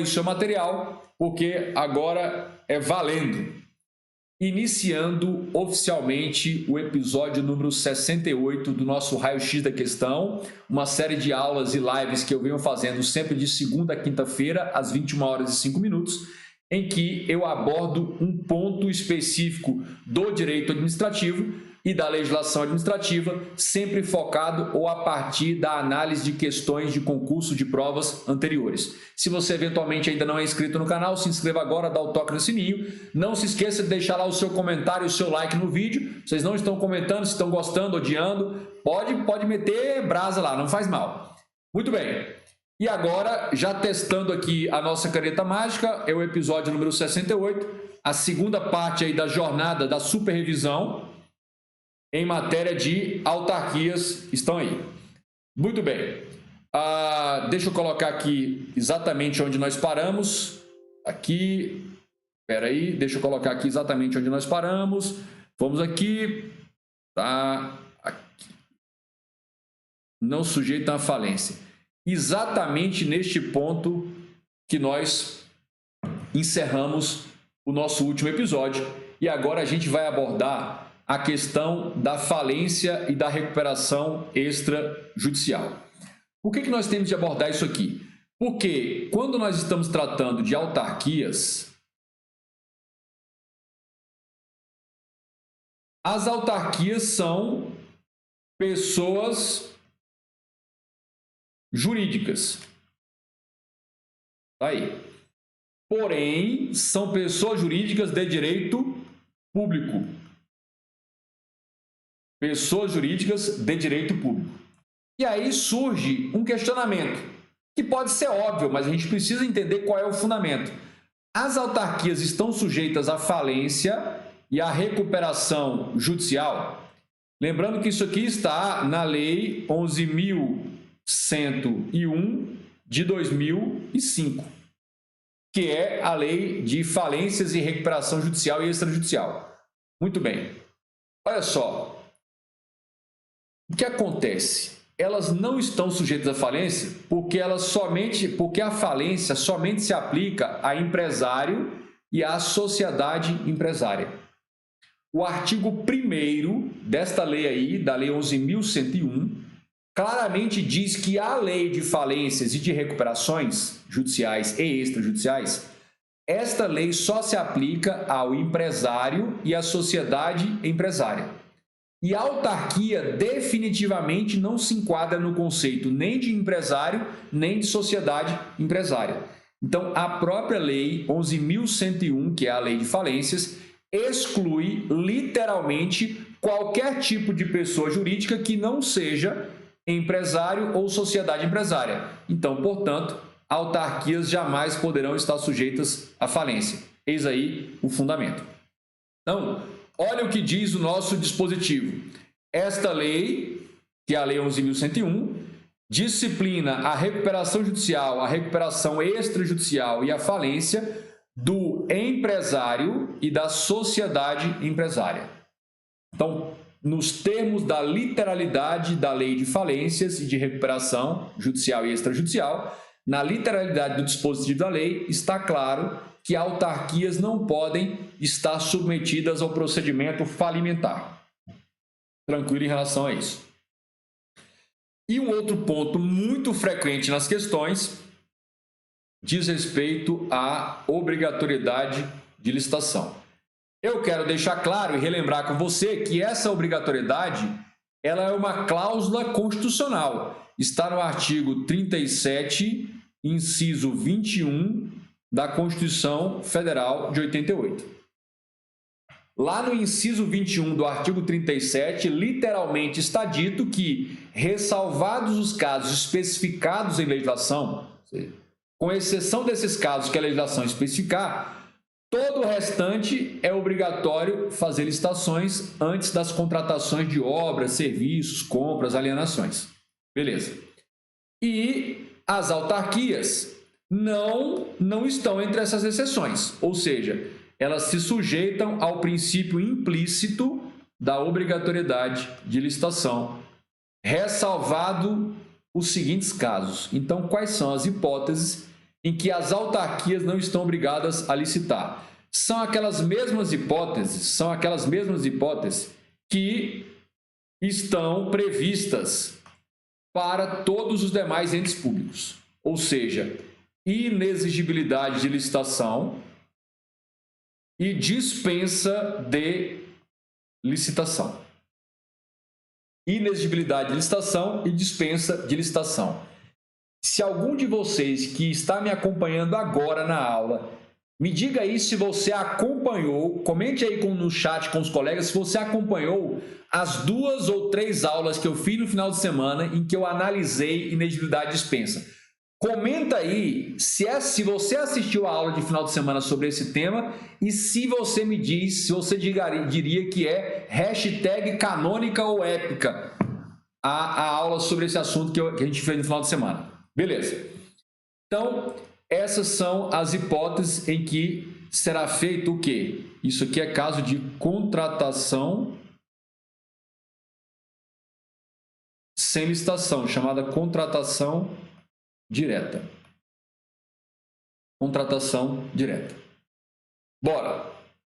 o seu material, porque agora é valendo. Iniciando oficialmente o episódio número 68 do nosso Raio-X da Questão, uma série de aulas e lives que eu venho fazendo sempre de segunda a quinta-feira, às 21h05, em que eu abordo um ponto específico do direito administrativo e da legislação administrativa, sempre focado ou a partir da análise de questões de concurso de provas anteriores. Se você eventualmente ainda não é inscrito no canal, se inscreva agora, dá o toque no sininho. Não se esqueça de deixar lá o seu comentário e o seu like no vídeo. Vocês não estão comentando, se estão gostando, odiando, pode meter brasa lá, não faz mal. Muito bem. E agora, já testando aqui a nossa caneta mágica, é o episódio número 68, a segunda parte aí da jornada da superrevisão em matéria de autarquias estão aí. Muito bem. Deixa eu colocar aqui exatamente onde nós paramos. Aqui. Espera aí. Deixa eu colocar aqui exatamente onde nós paramos. Vamos aqui. Tá. Aqui. Não sujeita à falência. Exatamente neste ponto que nós encerramos o nosso último episódio. E agora a gente vai abordar a questão da falência e da recuperação extrajudicial. Por que nós temos de abordar isso aqui? Porque quando nós estamos tratando de autarquias, as autarquias são pessoas jurídicas. Tá aí. Porém, são pessoas jurídicas de direito público. Pessoas jurídicas de direito público. E aí surge um questionamento, que pode ser óbvio, mas a gente precisa entender qual é o fundamento. As autarquias estão sujeitas à falência e à recuperação judicial? Lembrando que isso aqui está na Lei 11.101 de 2005, que é a Lei de Falências e Recuperação Judicial e Extrajudicial. Muito bem. Olha só. O que acontece? Elas não estão sujeitas à falência porque a falência somente se aplica a empresário e à sociedade empresária. O artigo 1º desta lei aí, da Lei 11.101, claramente diz que a lei de falências e de recuperações judiciais e extrajudiciais, esta lei só se aplica ao empresário e à sociedade empresária. E a autarquia definitivamente não se enquadra no conceito nem de empresário, nem de sociedade empresária. Então, a própria Lei 11.101, que é a Lei de Falências, exclui literalmente qualquer tipo de pessoa jurídica que não seja empresário ou sociedade empresária. Então, portanto, autarquias jamais poderão estar sujeitas à falência. Eis aí o fundamento. Então, olha o que diz o nosso dispositivo. Esta lei, que é a Lei 11.101, disciplina a recuperação judicial, a recuperação extrajudicial e a falência do empresário e da sociedade empresária. Então, nos termos da literalidade da Lei de Falências e de Recuperação Judicial e Extrajudicial, na literalidade do dispositivo da lei, está claro que autarquias não podem estar submetidas ao procedimento falimentar. Tranquilo em relação a isso. E um outro ponto muito frequente nas questões diz respeito à obrigatoriedade de licitação. Eu quero deixar claro e relembrar com você que essa obrigatoriedade ela é uma cláusula constitucional. Está no artigo 37, inciso 21 da Constituição Federal de 88. Lá no inciso 21 do artigo 37, literalmente está dito que, ressalvados os casos especificados em legislação, com exceção desses casos que a legislação especificar, todo o restante é obrigatório fazer licitações antes das contratações de obras, serviços, compras, alienações. Beleza. E as autarquias não estão entre essas exceções, ou seja, elas se sujeitam ao princípio implícito da obrigatoriedade de licitação, ressalvado os seguintes casos. Então, quais são as hipóteses em que as autarquias não estão obrigadas a licitar. São aquelas mesmas hipóteses que estão previstas para todos os demais entes públicos. Ou seja, inexigibilidade de licitação e dispensa de licitação. Inexigibilidade de licitação e dispensa de licitação. Se algum de vocês que está me acompanhando agora na aula, me diga aí se você acompanhou, comente aí no chat com os colegas, se você acompanhou as 2 ou 3 aulas que eu fiz no final de semana em que eu analisei inexigibilidade e dispensa. Comenta aí se você assistiu a aula de final de semana sobre esse tema e se você me diz, se você diria que é hashtag canônica ou épica a aula sobre esse assunto que a gente fez no final de semana. Beleza. Então, essas são as hipóteses em que será feito o quê? Isso aqui é caso de contratação sem licitação, chamada contratação direta. Contratação direta. Bora.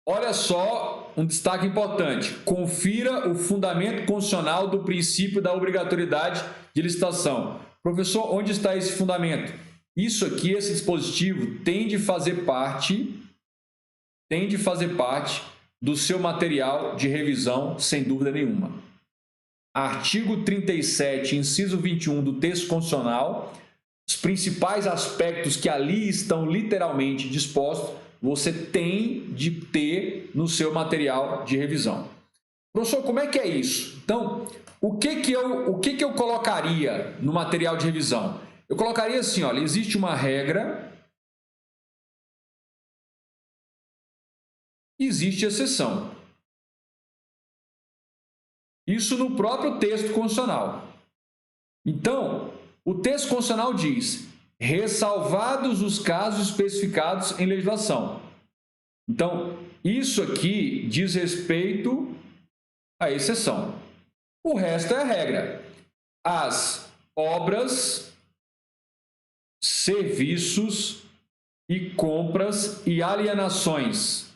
Olha só um destaque importante. Confira o fundamento constitucional do princípio da obrigatoriedade de licitação. Professor, onde está esse fundamento? Isso aqui, esse dispositivo, tem de fazer parte do seu material de revisão, sem dúvida nenhuma. Artigo 37, inciso 21 do texto constitucional, os principais aspectos que ali estão literalmente dispostos, você tem de ter no seu material de revisão. Professor, como é que é isso? Então, o que eu colocaria no material de revisão? Eu colocaria assim, olha, existe uma regra, existe exceção. Isso no próprio texto constitucional. Então, o texto constitucional diz, ressalvados os casos especificados em legislação. Então, isso aqui diz respeito à exceção. O resto é a regra. As obras, serviços e compras e alienações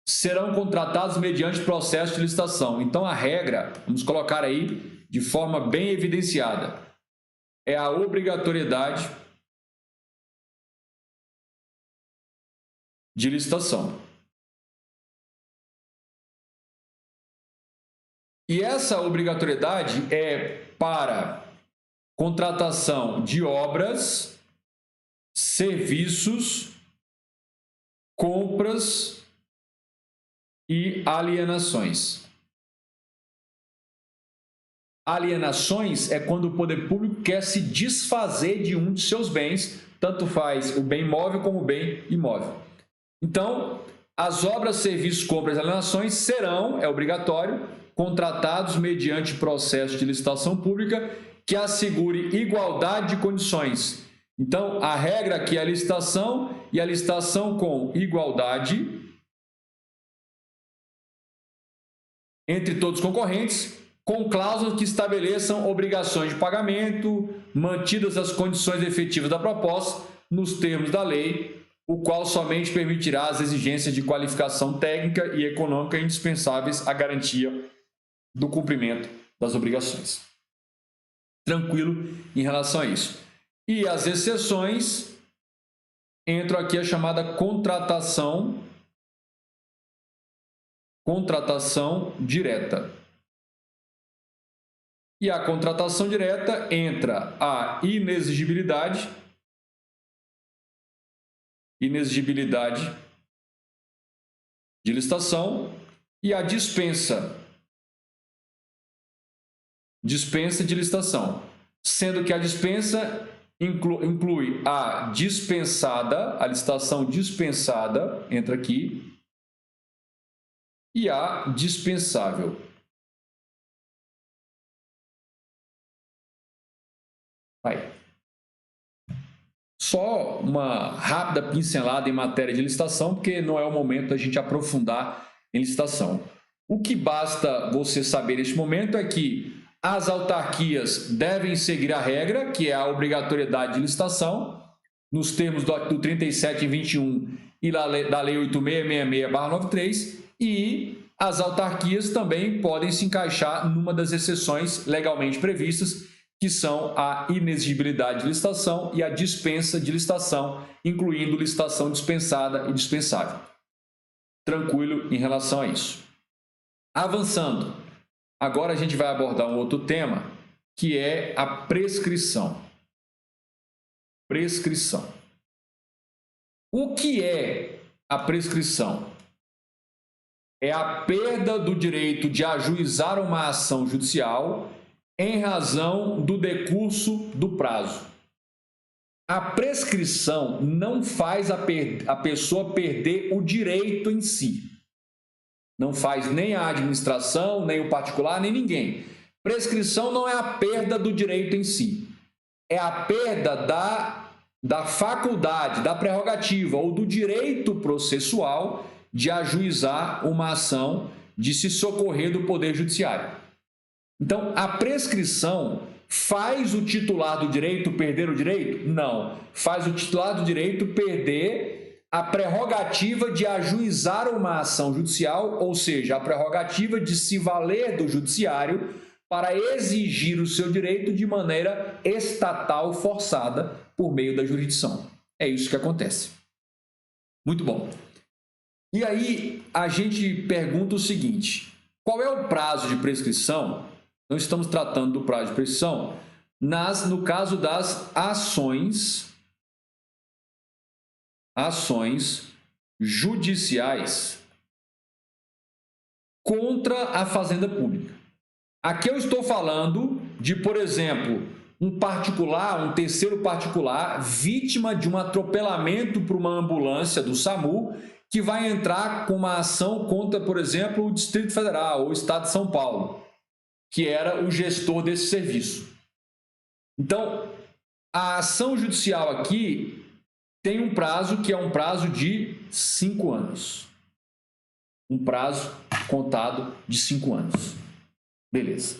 serão contratados mediante processo de licitação. Então, a regra, vamos colocar aí de forma bem evidenciada, é a obrigatoriedade de licitação. E essa obrigatoriedade é para contratação de obras, serviços, compras e alienações. Alienações é quando o poder público quer se desfazer de um de seus bens, tanto faz o bem móvel como o bem imóvel. Então, as obras, serviços, compras e alienações serão, é obrigatório, contratados mediante processo de licitação pública que assegure igualdade de condições. Então, a regra aqui é a licitação e a licitação com igualdade entre todos os concorrentes, com cláusulas que estabeleçam obrigações de pagamento, mantidas as condições efetivas da proposta, nos termos da lei, o qual somente permitirá as exigências de qualificação técnica e econômica indispensáveis à garantia do cumprimento das obrigações. Tranquilo em relação a isso. E as exceções, entram aqui a chamada contratação direta. E a contratação direta entra a inexigibilidade de licitação e a dispensa de licitação, sendo que a dispensa inclui a dispensada, a licitação dispensada, entra aqui, e a dispensável. Vai. Só uma rápida pincelada em matéria de licitação, porque não é o momento da gente aprofundar em licitação. O que basta você saber neste momento é que as autarquias devem seguir a regra, que é a obrigatoriedade de licitação, nos termos do 37 e 21 e da Lei 8666/93, e as autarquias também podem se encaixar numa das exceções legalmente previstas, que são a inexigibilidade de licitação e a dispensa de licitação, incluindo licitação dispensada e dispensável. Tranquilo em relação a isso. Avançando, agora a gente vai abordar um outro tema, que é a prescrição. Prescrição. O que é a prescrição? É a perda do direito de ajuizar uma ação judicial em razão do decurso do prazo. A prescrição não faz a pessoa perder o direito em si. Não faz nem a administração, nem o particular, nem ninguém. Prescrição não é a perda do direito em si. É a perda da faculdade, da prerrogativa ou do direito processual de ajuizar uma ação, de se socorrer do Poder Judiciário. Então, a prescrição faz o titular do direito perder o direito? Não. Faz o titular do direito perder a prerrogativa de ajuizar uma ação judicial, ou seja, a prerrogativa de se valer do judiciário para exigir o seu direito de maneira estatal forçada por meio da jurisdição. É isso que acontece. Muito bom. E aí a gente pergunta o seguinte: qual é o prazo de prescrição? Não estamos tratando do prazo de prescrição no caso das ações judiciais contra a Fazenda Pública. Aqui eu estou falando de, por exemplo, um particular, um terceiro particular, vítima de um atropelamento por uma ambulância do SAMU, que vai entrar com uma ação contra, por exemplo, o Distrito Federal ou o Estado de São Paulo, que era o gestor desse serviço. Então, a ação judicial aqui tem um prazo que é um prazo de 5 anos. Um prazo contado de 5 anos. Beleza.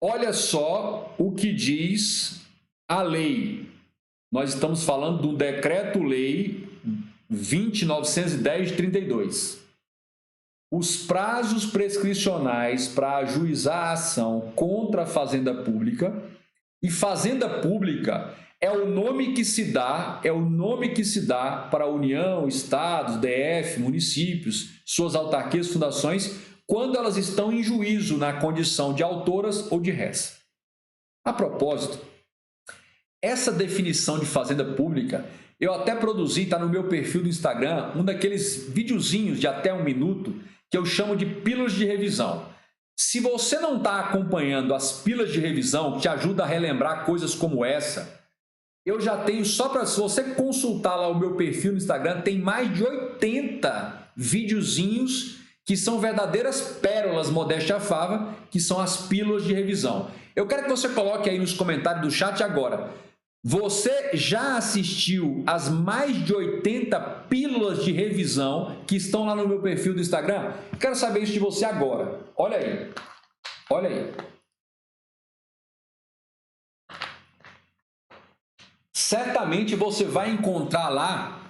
Olha só o que diz a lei. Nós estamos falando do Decreto-Lei 20.910 de 32. Os prazos prescricionais para ajuizar a ação contra a Fazenda Pública, e Fazenda Pública é o nome que se dá, para a União, Estados, DF, municípios, suas autarquias, fundações, quando elas estão em juízo na condição de autoras ou de réis. A propósito, essa definição de Fazenda Pública, eu até produzi, está no meu perfil do Instagram, um daqueles videozinhos de até 1 minuto, que eu chamo de pílulas de revisão. Se você não está acompanhando as pílulas de revisão, que te ajuda a relembrar coisas como essa, eu já tenho, só para se você consultar lá o meu perfil no Instagram, tem mais de 80 videozinhos que são verdadeiras pérolas, modéstia à fava, que são as pílulas de revisão. Eu quero que você coloque aí nos comentários do chat agora. Você já assistiu as mais de 80 pílulas de revisão que estão lá no meu perfil do Instagram? Quero saber isso de você agora. Olha aí. Olha aí. Certamente você vai encontrar lá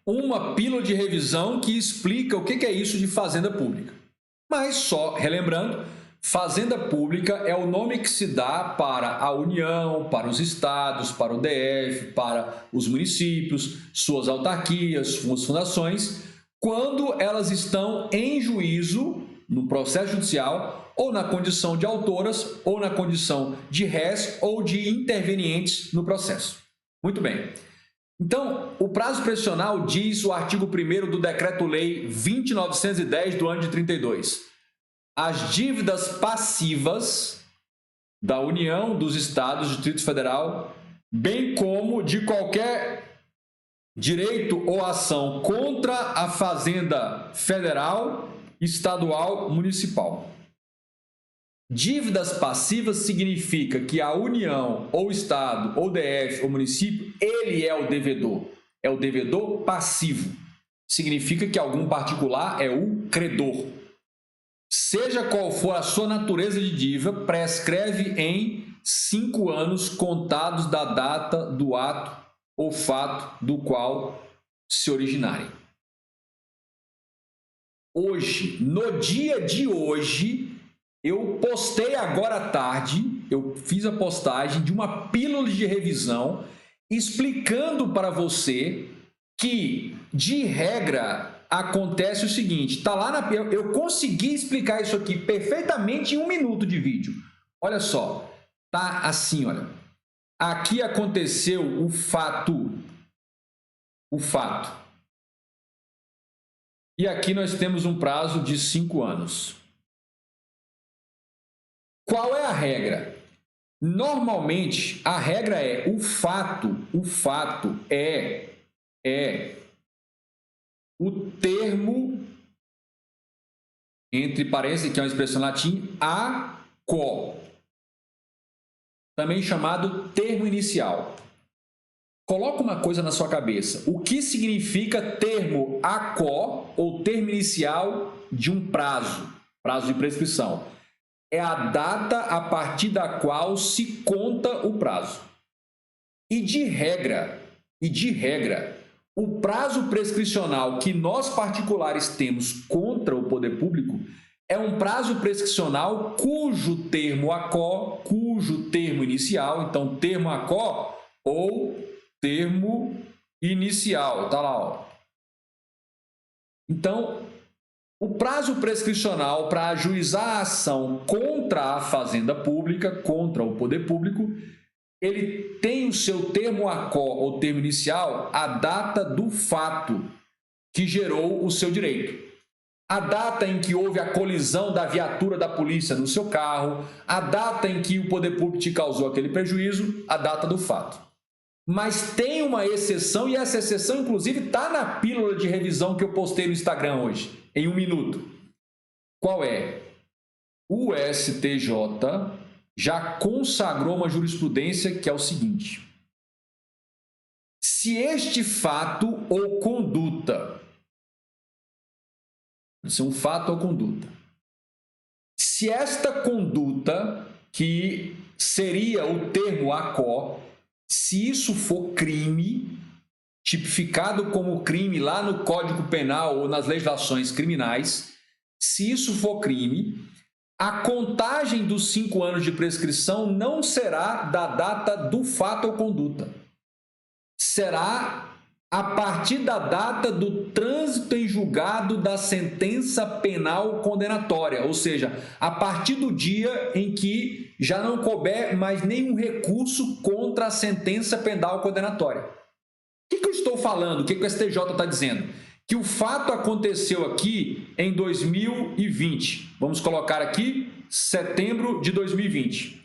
uma pílula de revisão que explica o que é isso de Fazenda Pública. Mas só relembrando, Fazenda Pública é o nome que se dá para a União, para os estados, para o DF, para os municípios, suas autarquias, suas fundações, quando elas estão em juízo, no processo judicial, ou na condição de autoras, ou na condição de réis ou de intervenientes no processo. Muito bem. Então, o prazo prescricional diz o artigo 1º do Decreto-Lei 20.910 do ano de 32. As dívidas passivas da União, dos Estados, do Distrito Federal, bem como de qualquer direito ou ação contra a Fazenda Federal, Estadual, Municipal. Dívidas passivas significa que a União, ou Estado, ou DF, ou município, ele é o devedor passivo. Significa que algum particular é o credor. seja qual for a sua natureza de dívida, prescreve em 5 anos contados da data do ato ou fato do qual se originarem. Hoje, no dia de hoje, eu postei agora à tarde, eu fiz a postagem de uma pílula de revisão explicando para você que, de regra, acontece o seguinte, tá lá na eu consegui explicar isso aqui perfeitamente em 1 minuto de vídeo. Olha só, tá assim, olha. Aqui aconteceu o fato. E aqui nós temos um prazo de 5 anos. Qual é a regra? Normalmente, a regra é o fato é o termo, entre parênteses, que é uma expressão em latim, a quo, também chamado termo inicial. Coloca uma coisa na sua cabeça. O que significa termo a quo ou termo inicial de um prazo de prescrição? É a data a partir da qual se conta o prazo. E de regra, o prazo prescricional que nós particulares temos contra o poder público é um prazo prescricional cujo termo a quo, cujo termo inicial, então termo a quo ou termo inicial, tá lá, ó. Então, o prazo prescricional para ajuizar a ação contra a fazenda pública, contra o poder público, ele tem o seu termo a quo ou termo inicial, a data do fato que gerou o seu direito. A data em que houve a colisão da viatura da polícia no seu carro, a data em que o poder público te causou aquele prejuízo, a data do fato. Mas tem uma exceção, e essa exceção, inclusive, está na pílula de revisão que eu postei no Instagram hoje, em 1 minuto. Qual é? O STJ já consagrou uma jurisprudência que é o seguinte: se este fato ou conduta, se um fato ou conduta, se esta conduta, que seria o termo a quo, se isso for crime, tipificado como crime lá no Código Penal ou nas legislações criminais, se isso for crime, a contagem dos 5 anos de prescrição não será da data do fato ou conduta. Será a partir da data do trânsito em julgado da sentença penal condenatória, ou seja, a partir do dia em que já não couber mais nenhum recurso contra a sentença penal condenatória. O que eu estou falando? O que o STJ está dizendo? Que o fato aconteceu aqui em 2020. Vamos colocar aqui setembro de 2020.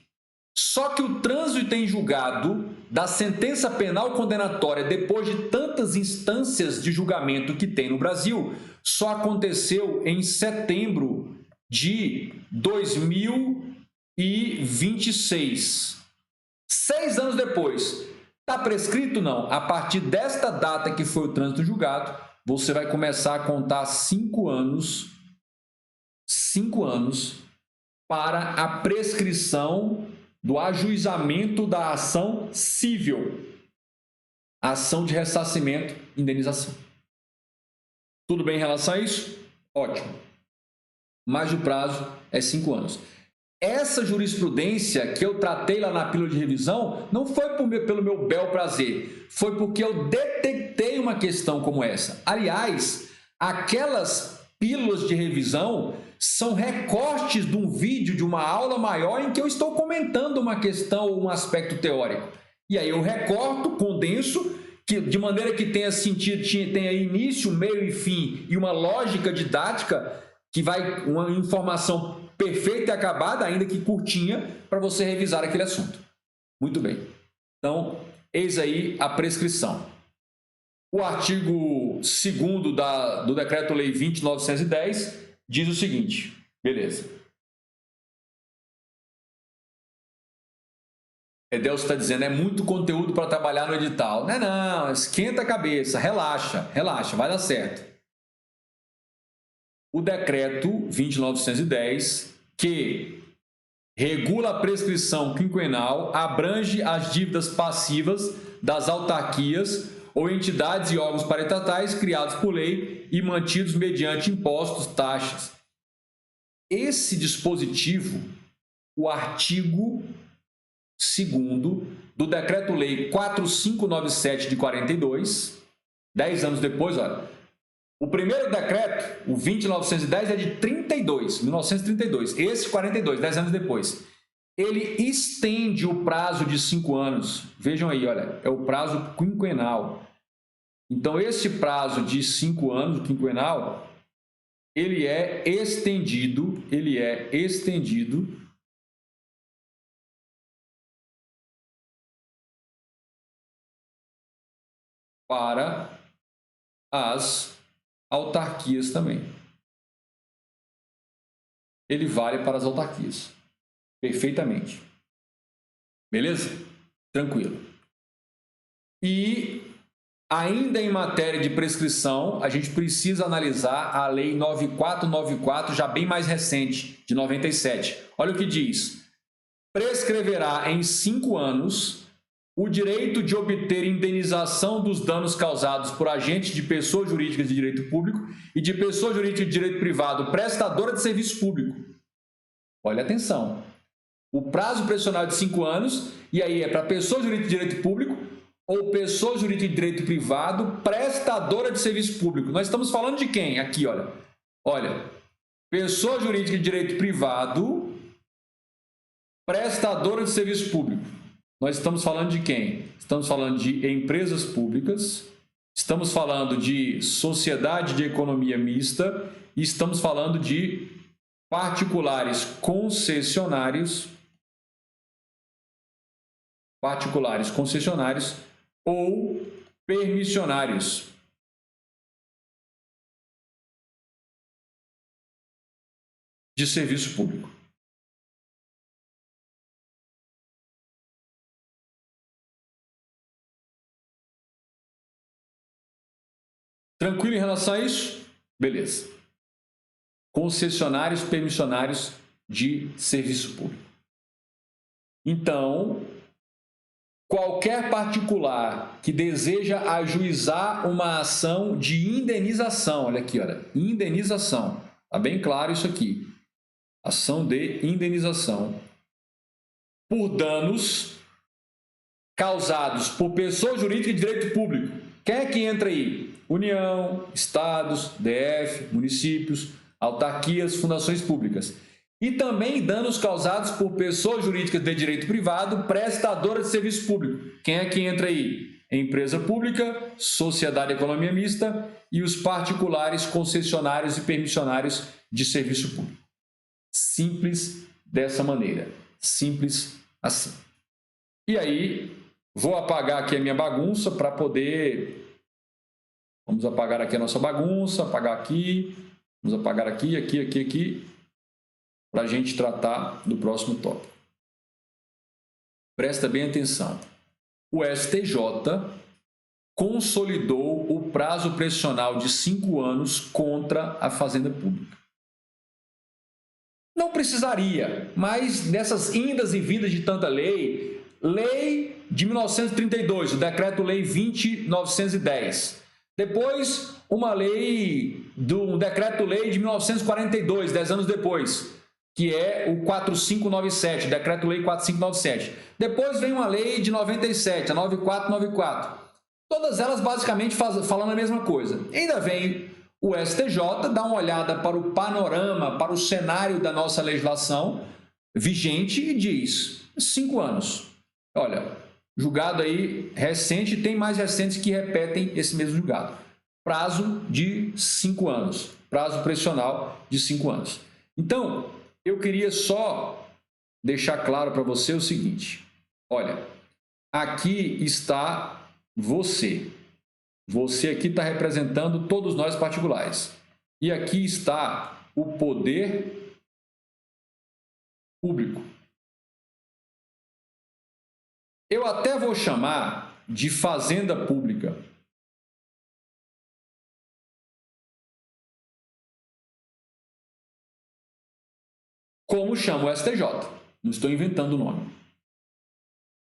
Só que o trânsito em julgado da sentença penal condenatória, depois de tantas instâncias de julgamento que tem no Brasil, só aconteceu em setembro de 2026. 6 anos depois. Está prescrito? Não. A partir desta data que foi o trânsito julgado, você vai começar a contar 5 anos para a prescrição do ajuizamento da ação civil, ação de ressarcimento, indenização. Tudo bem em relação a isso? Ótimo. Mas o prazo é 5 anos. Essa jurisprudência que eu tratei lá na pílula de revisão não foi pelo meu bel prazer, foi porque eu detectei uma questão como essa. Aliás, aquelas pílulas de revisão são recortes de um vídeo, de uma aula maior em que eu estou comentando uma questão ou um aspecto teórico. E aí eu recorto, condenso, de maneira que tenha sentido, tenha início, meio e fim, e uma lógica didática que vai, uma informação perfeita e acabada, ainda que curtinha, para você revisar aquele assunto. Muito bem. Então, eis aí a prescrição. O artigo 2º do Decreto-Lei 20.910 diz o seguinte, beleza. Deus está dizendo, é muito conteúdo para trabalhar no edital. Não, esquenta a cabeça, relaxa, vai dar certo. o decreto 20.910, que regula a prescrição quinquenal, abrange as dívidas passivas das autarquias ou entidades e órgãos paraestatais criados por lei e mantidos mediante impostos, taxas. Esse dispositivo, o artigo 2º do Decreto-Lei 4597 de 42, 10 anos depois, olha, o primeiro decreto, o 20.910, é de 1932. Esse, 42, 10 anos depois. Ele estende o prazo de 5 anos. Vejam aí, olha, é o prazo quinquenal. Então, esse prazo de 5 anos, quinquenal, ele é estendido para as autarquias também. Ele vale para as autarquias. Perfeitamente. Beleza? Tranquilo. E ainda em matéria de prescrição, a gente precisa analisar a Lei 9494, já bem mais recente, de 97. Olha o que diz. Prescreverá em 5 anos o direito de obter indenização dos danos causados por agentes de pessoas jurídicas de direito público e de pessoa jurídica de direito privado prestadora de serviço público. Olha atenção. O prazo prescricional é de 5 anos, e aí é para pessoa jurídica de direito público ou pessoa jurídica de direito privado prestadora de serviço público. Nós estamos falando de quem? Aqui, olha. Olha, pessoa jurídica de direito privado prestadora de serviço público. Nós estamos falando de quem? Estamos falando de empresas públicas, estamos falando de sociedade de economia mista e estamos falando de particulares concessionários ou permissionários. De serviço público. Tranquilo em relação a isso? Beleza. Concessionários, permissionários de serviço público. Então, qualquer particular que deseja ajuizar uma ação de indenização, olha aqui, olha, indenização, tá bem claro isso aqui, ação de indenização por danos causados por pessoa jurídica de direito público. Quem é que entra aí? União, estados, DF, municípios, autarquias, fundações públicas. E também danos causados por pessoas jurídicas de direito privado, prestadora de serviço público. Quem é que entra aí? Empresa pública, sociedade de economia mista e os particulares concessionários e permissionários de serviço público. Simples dessa maneira. Simples assim. E aí, vou apagar aqui a minha bagunça para poder... Vamos apagar aqui a nossa bagunça, apagar aqui, vamos apagar aqui, aqui, para a gente tratar do próximo tópico. Presta bem atenção. O STJ consolidou o prazo prescricional de 5 anos contra a Fazenda Pública. Não precisaria, mas nessas indas e vindas de tanta lei, lei de 1932, o Decreto-Lei 20.910. Depois, uma lei, um Decreto-Lei de 1942, 10 anos depois, que é o 4597, Decreto-Lei 4597. Depois vem uma lei de 97, a 9494. Todas elas basicamente falando a mesma coisa. Ainda vem o STJ, dá uma olhada para o panorama, para o cenário da nossa legislação vigente e diz 5 anos. Olha, julgado aí recente, tem mais recentes que repetem esse mesmo julgado. Prazo de 5 anos, prazo prescricional de 5 anos. Então, eu queria só deixar claro para você o seguinte, olha, aqui está você. Você aqui está representando todos nós particulares. E aqui está o poder público. Eu até vou chamar de fazenda pública. como chama o STJ. Não estou inventando o nome.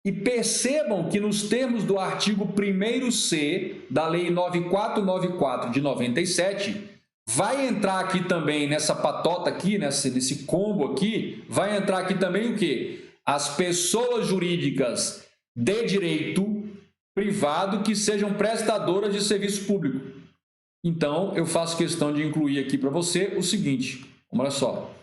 E percebam que nos termos do artigo 1º-C da Lei 9494 de 97, vai entrar aqui também nessa patota aqui, nesse combo aqui, vai entrar aqui também o quê? As pessoas jurídicas de direito privado que sejam prestadoras de serviço público. Então, eu faço questão de incluir aqui para você o seguinte, olha só,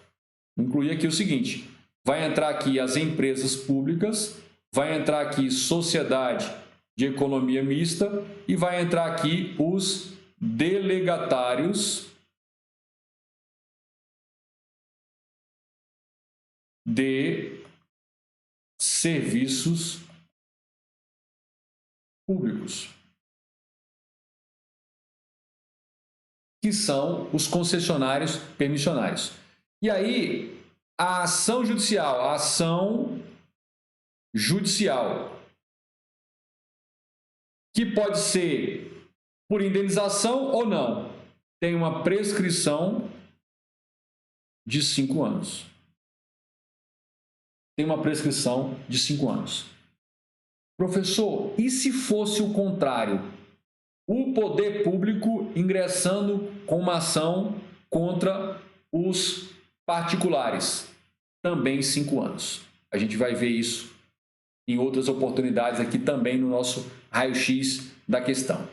incluir aqui o seguinte, vai entrar aqui as empresas públicas, vai entrar aqui sociedade de economia mista e vai entrar aqui os delegatários de serviços públicos, que são os concessionários permissionários. E aí, a ação judicial, que pode ser por indenização ou não, tem uma prescrição de 5 anos. Tem uma prescrição de 5 anos. Professor, e se fosse o contrário? O poder público ingressando com uma ação contra os particulares, também 5 anos. A gente vai ver isso em outras oportunidades aqui também no nosso raio-x da questão.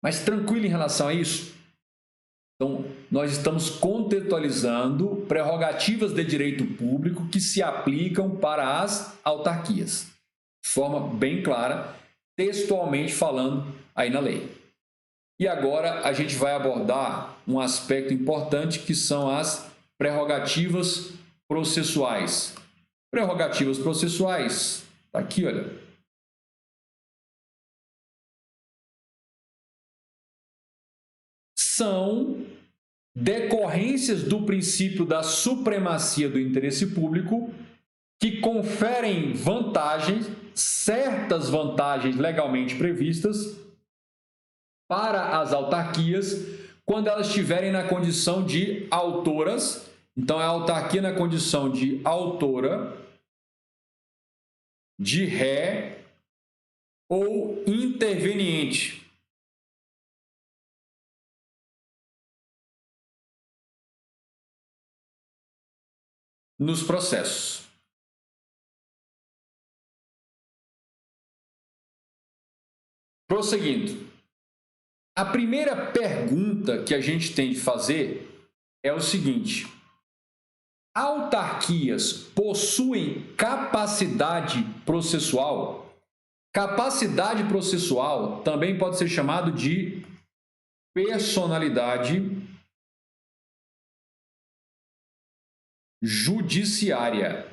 Mas tranquilo em relação a isso? Então, nós estamos contextualizando prerrogativas de direito público que se aplicam para as autarquias, de forma bem clara, textualmente falando aí na lei. E agora a gente vai abordar um aspecto importante que são as prerrogativas processuais. Prerrogativas processuais, está aqui, olha. São decorrências do princípio da supremacia do interesse público que conferem vantagens, certas vantagens legalmente previstas para as autarquias quando elas estiverem na condição de autoras. Então, é a autarquia na condição de autora, de ré ou interveniente. Nos processos. Prosseguindo. A primeira pergunta que a gente tem de fazer é o seguinte: autarquias possuem capacidade processual? Capacidade processual também pode ser chamado de personalidade judiciária.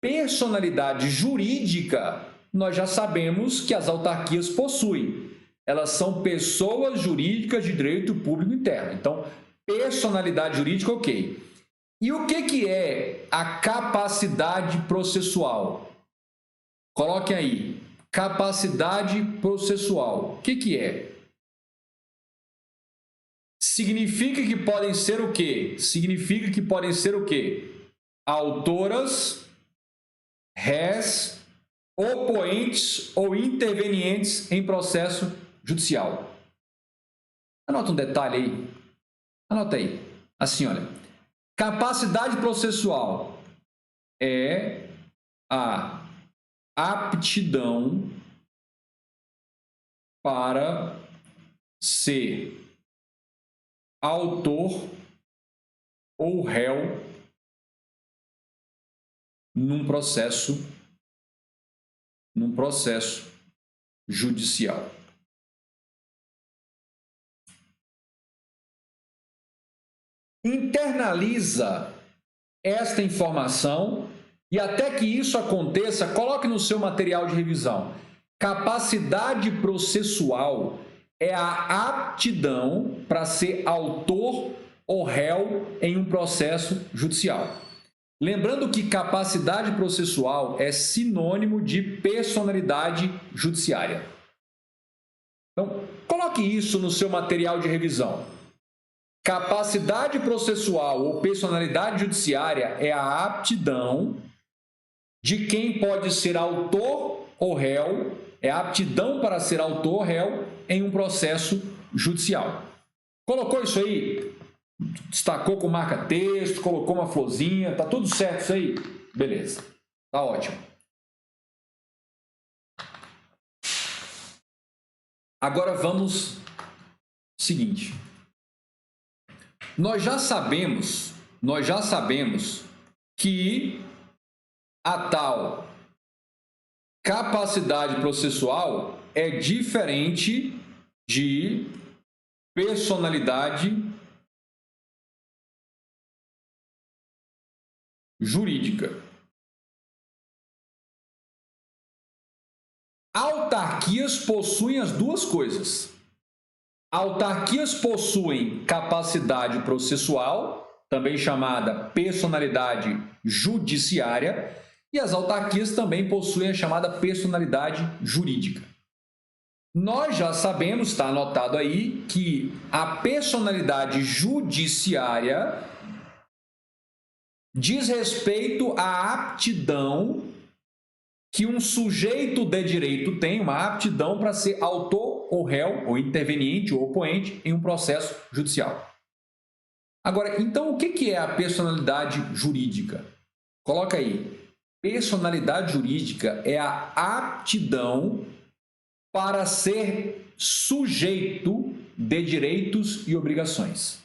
Personalidade jurídica, nós já sabemos que as autarquias possuem. Elas são pessoas jurídicas de direito público interno. Então, personalidade jurídica, ok. E o que é a capacidade processual? Coloquem aí. Capacidade processual. O que é? Significa que podem ser o quê? Significa que podem ser o quê? Autoras, rés, opoentes ou intervenientes em processo judicial. Anota um detalhe aí. Anota aí. Assim, olha. Capacidade processual é a aptidão para ser autor ou réu num processo judicial. Internaliza esta informação e até que isso aconteça, coloque no seu material de revisão. Capacidade processual é a aptidão para ser autor ou réu em um processo judicial. Lembrando que capacidade processual é sinônimo de personalidade judiciária. Então, coloque isso no seu material de revisão. Capacidade processual ou personalidade judiciária é a aptidão de quem pode ser autor ou réu, é a aptidão para ser autor ou réu em um processo judicial. Colocou isso aí? Destacou com marca-texto, colocou uma florzinha, tá tudo certo isso aí? Beleza, tá ótimo. Agora vamos ao seguinte. Nós já sabemos que a tal capacidade processual é diferente de personalidade jurídica. Autarquias possuem as duas coisas. Autarquias possuem capacidade processual, também chamada personalidade judiciária, e as autarquias também possuem a chamada personalidade jurídica. Nós já sabemos, está anotado aí, que a personalidade judiciária diz respeito à aptidão que um sujeito de direito tem, uma aptidão para ser autor ou réu, ou interveniente ou opoente em um processo judicial. Agora, então, o que é a personalidade jurídica? Coloca aí. Personalidade jurídica é a aptidão para ser sujeito de direitos e obrigações.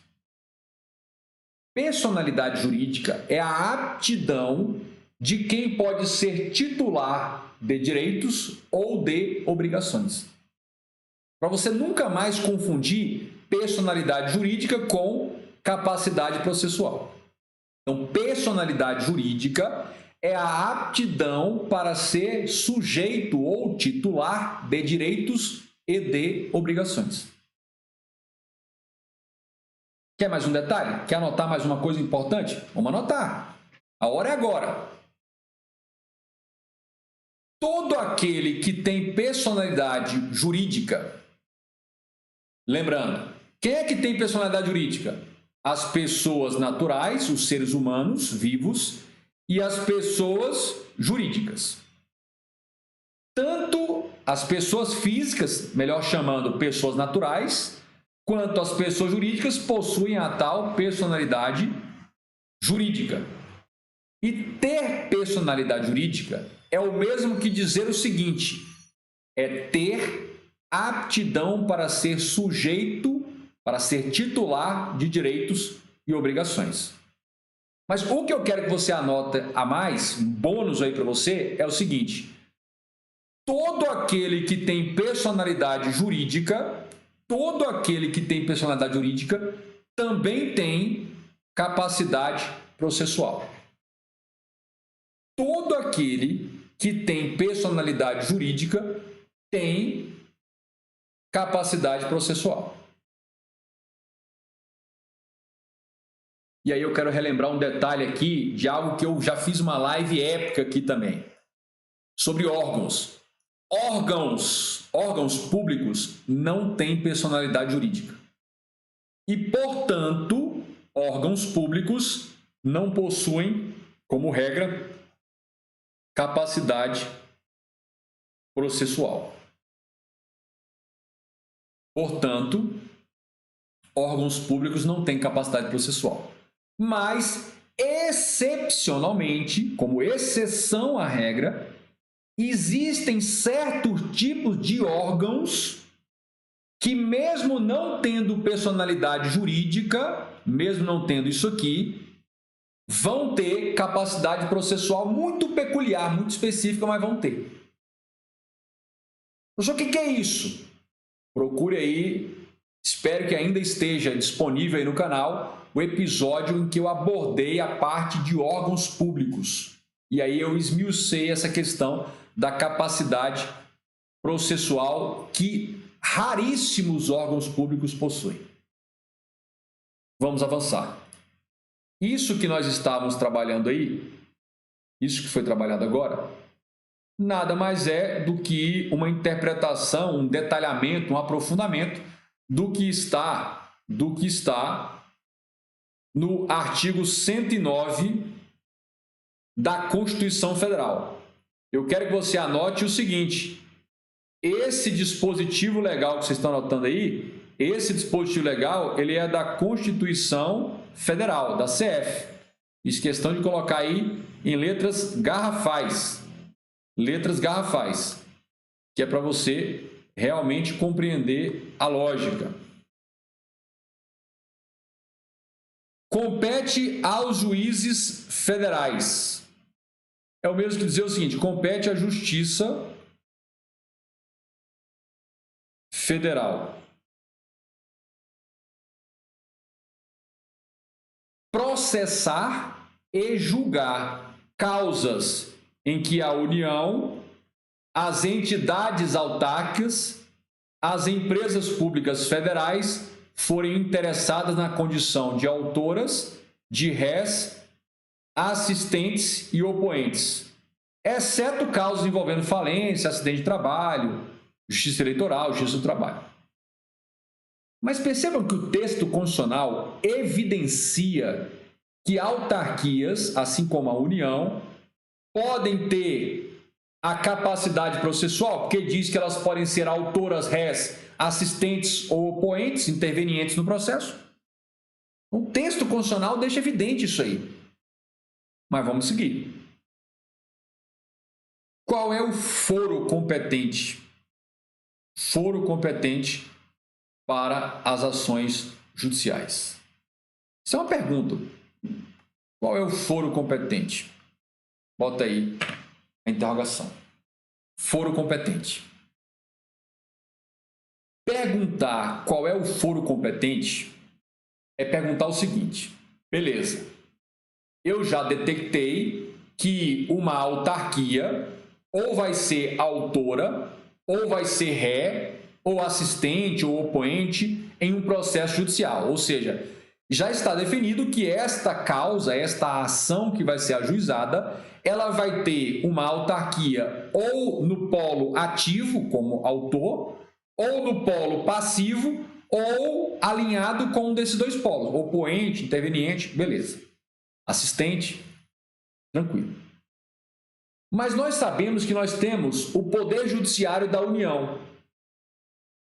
Personalidade jurídica é a aptidão de quem pode ser titular de direitos ou de obrigações. Para você nunca mais confundir personalidade jurídica com capacidade processual. Então, personalidade jurídica é a aptidão para ser sujeito ou titular de direitos e de obrigações. Quer mais um detalhe? Quer anotar mais uma coisa importante? Vamos anotar. A hora é agora. Todo aquele que tem personalidade jurídica, lembrando, quem é que tem personalidade jurídica? As pessoas naturais, os seres humanos vivos, e as pessoas jurídicas. Tanto as pessoas físicas, melhor chamando pessoas naturais, quanto as pessoas jurídicas possuem a tal personalidade jurídica. E ter personalidade jurídica é o mesmo que dizer o seguinte: é ter aptidão para ser sujeito, para ser titular de direitos e obrigações. Mas o que eu quero que você anote a mais, um bônus aí para você, é o seguinte: todo aquele que tem personalidade jurídica, também tem capacidade processual. Todo aquele que tem personalidade jurídica tem capacidade processual. E aí eu quero relembrar um detalhe aqui de algo que eu já fiz uma live épica aqui também, sobre órgãos. Órgãos públicos não têm personalidade jurídica. E, portanto, órgãos públicos não possuem, como regra, capacidade processual. Portanto, órgãos públicos não têm capacidade processual. Mas, excepcionalmente, como exceção à regra, existem certos tipos de órgãos que, mesmo não tendo personalidade jurídica, mesmo não tendo isso aqui, vão ter capacidade processual muito peculiar, muito específica, mas vão ter. Professor, o que é isso? Procure aí, espero que ainda esteja disponível aí no canal, o episódio em que eu abordei a parte de órgãos públicos. E aí eu esmiucei essa questão da capacidade processual que raríssimos órgãos públicos possuem. Vamos avançar. Isso que nós estávamos trabalhando aí, isso que foi trabalhado agora, nada mais é do que uma interpretação, um detalhamento, um aprofundamento do que está no artigo 109 da Constituição Federal. Eu quero que você anote o seguinte: esse dispositivo legal que vocês estão anotando aí, esse dispositivo legal, ele é da Constituição Federal, da CF. Fiz questão de colocar aí em letras garrafais, que é para você realmente compreender a lógica. Compete aos juízes federais. É o mesmo que dizer o seguinte: compete à Justiça Federal processar e julgar causas em que a União, as entidades autárquicas, as empresas públicas federais forem interessadas na condição de autoras, de rés, assistentes e opoentes, exceto casos envolvendo falência, acidente de trabalho, justiça eleitoral, justiça do trabalho. Mas percebam que o texto constitucional evidencia que autarquias, assim como a União, podem ter a capacidade processual, porque diz que elas podem ser autoras, rés, assistentes ou opoentes, intervenientes no processo. O texto constitucional deixa evidente isso aí. Mas vamos seguir. Qual é o foro competente? Foro competente para as ações judiciais. Isso é uma pergunta. Qual é o foro competente? Bota aí a interrogação. Foro competente. Perguntar qual é o foro competente é perguntar o seguinte: beleza, eu já detectei que uma autarquia ou vai ser autora, ou vai ser ré, ou assistente, ou opoente em um processo judicial. Ou seja, já está definido que esta causa, esta ação que vai ser ajuizada, ela vai ter uma autarquia ou no polo ativo, como autor, ou no polo passivo, ou alinhado com um desses dois polos, opoente, interveniente, beleza. Assistente, tranquilo. Mas nós sabemos que nós temos o Poder Judiciário da União,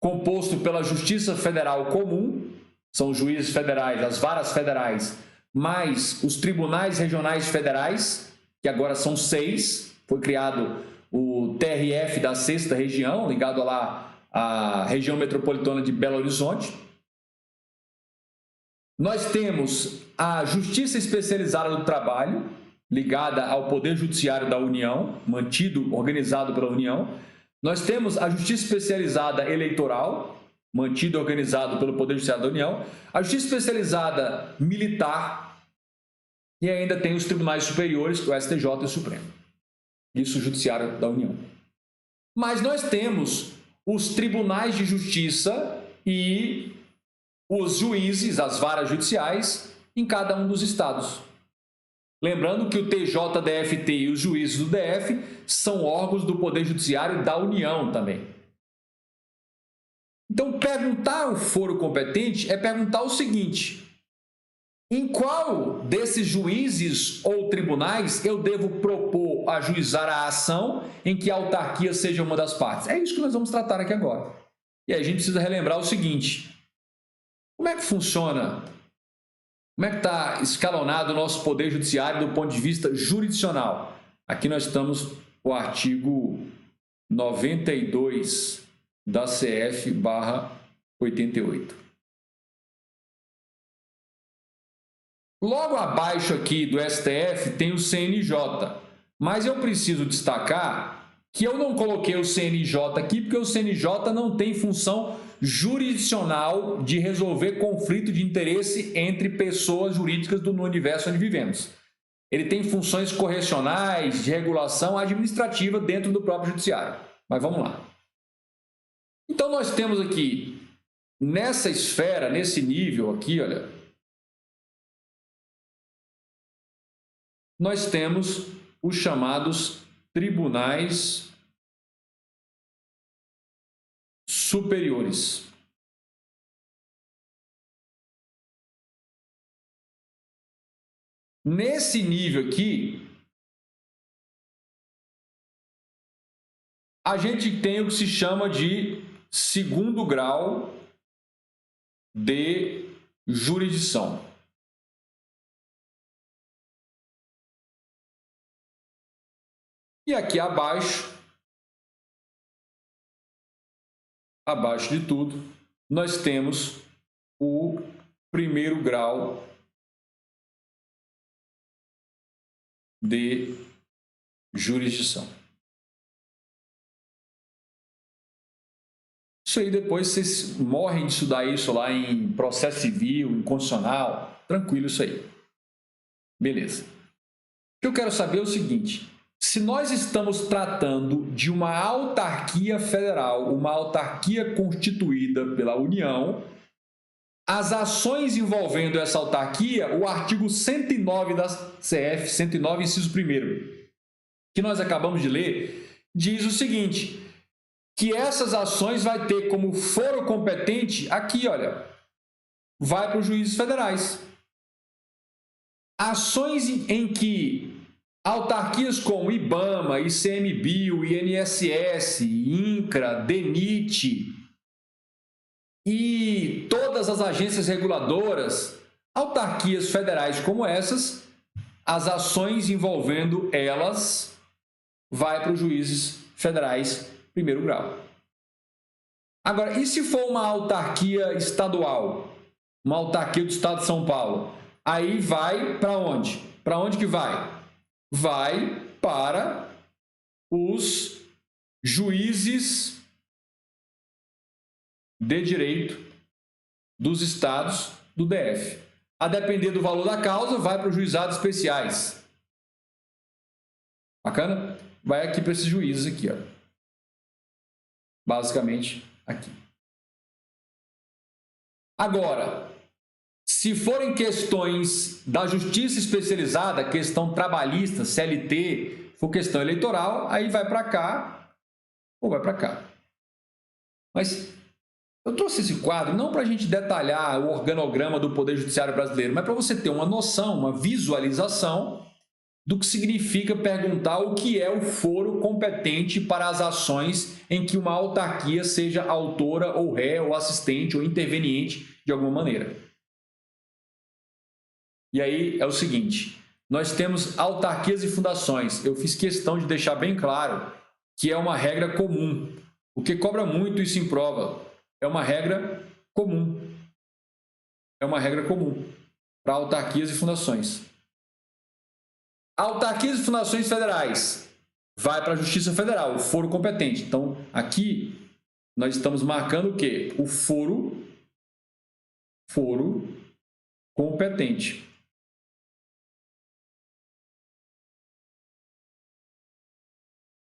composto pela Justiça Federal Comum, são os juízes federais, as varas federais, mais os tribunais regionais federais, que agora são 6, foi criado o TRF da 6ª região, ligado lá à região metropolitana de Belo Horizonte. Nós temos a Justiça Especializada do Trabalho, ligada ao Poder Judiciário da União, mantido, organizado pela União. Nós temos a Justiça Especializada Eleitoral, mantido e organizado pelo Poder Judiciário da União. A Justiça Especializada Militar. E ainda tem os tribunais superiores, o STJ e o Supremo. Isso, o Judiciário da União. Mas nós temos os tribunais de justiça e os juízes, as varas judiciais, em cada um dos estados. Lembrando que o TJDFT e os juízes do DF são órgãos do Poder Judiciário da União também. Então, perguntar o foro competente é perguntar o seguinte: em qual desses juízes ou tribunais eu devo propor ajuizar a ação em que a autarquia seja uma das partes? É isso que nós vamos tratar aqui agora. E aí a gente precisa relembrar o seguinte: como é que funciona? Como é que está escalonado o nosso Poder Judiciário do ponto de vista jurisdicional? Aqui nós estamos no artigo 92 da CF/88. Logo abaixo aqui do STF tem o CNJ, mas eu preciso destacar que eu não coloquei o CNJ aqui porque o CNJ não tem função jurisdicional de resolver conflito de interesse entre pessoas jurídicas do universo onde vivemos. Ele tem funções correcionais, de regulação administrativa dentro do próprio judiciário. Mas vamos lá. Então nós temos aqui, nessa esfera, nesse nível aqui, olha, nós temos os chamados tribunais superiores. Nesse nível aqui, a gente tem o que se chama de segundo grau de jurisdição. E aqui abaixo de tudo, nós temos o primeiro grau de jurisdição. Isso aí depois vocês morrem de estudar isso lá em processo civil, em constitucional, tranquilo isso aí. Beleza. O que eu quero saber é o seguinte, se nós estamos tratando de uma autarquia federal, uma autarquia constituída pela União, as ações envolvendo essa autarquia, o artigo 109 da CF, 109, inciso 1º, que nós acabamos de ler, diz o seguinte, que essas ações vai ter como foro competente, aqui, olha, vai para os juízes federais. Ações em que autarquias como IBAMA, ICMBio, INSS, INCRA, DENIT e todas as agências reguladoras, autarquias federais como essas, as ações envolvendo elas vai para os juízes federais primeiro grau. Agora, e se for uma autarquia estadual? Uma autarquia do estado de São Paulo? Aí vai para onde? Para onde que vai? Vai para os juízes de direito dos estados do DF. A depender do valor da causa, vai para os juizados especiais. Bacana? Vai aqui para esses juízes aqui, ó. Basicamente aqui. Agora, se forem questões da justiça especializada, questão trabalhista, CLT, for questão eleitoral, aí vai para cá ou vai para cá. Mas eu trouxe esse quadro não para a gente detalhar o organograma do Poder Judiciário brasileiro, mas para você ter uma noção, uma visualização do que significa perguntar o que é o foro competente para as ações em que uma autarquia seja autora ou ré ou assistente ou interveniente de alguma maneira. E aí é o seguinte, nós temos autarquias e fundações. Eu fiz questão de deixar bem claro que é uma regra comum. O que cobra muito isso em prova é uma regra comum. É uma regra comum para autarquias e fundações. Autarquias e fundações federais vai para a Justiça Federal, o foro competente. Então, aqui nós estamos marcando o quê? O foro competente.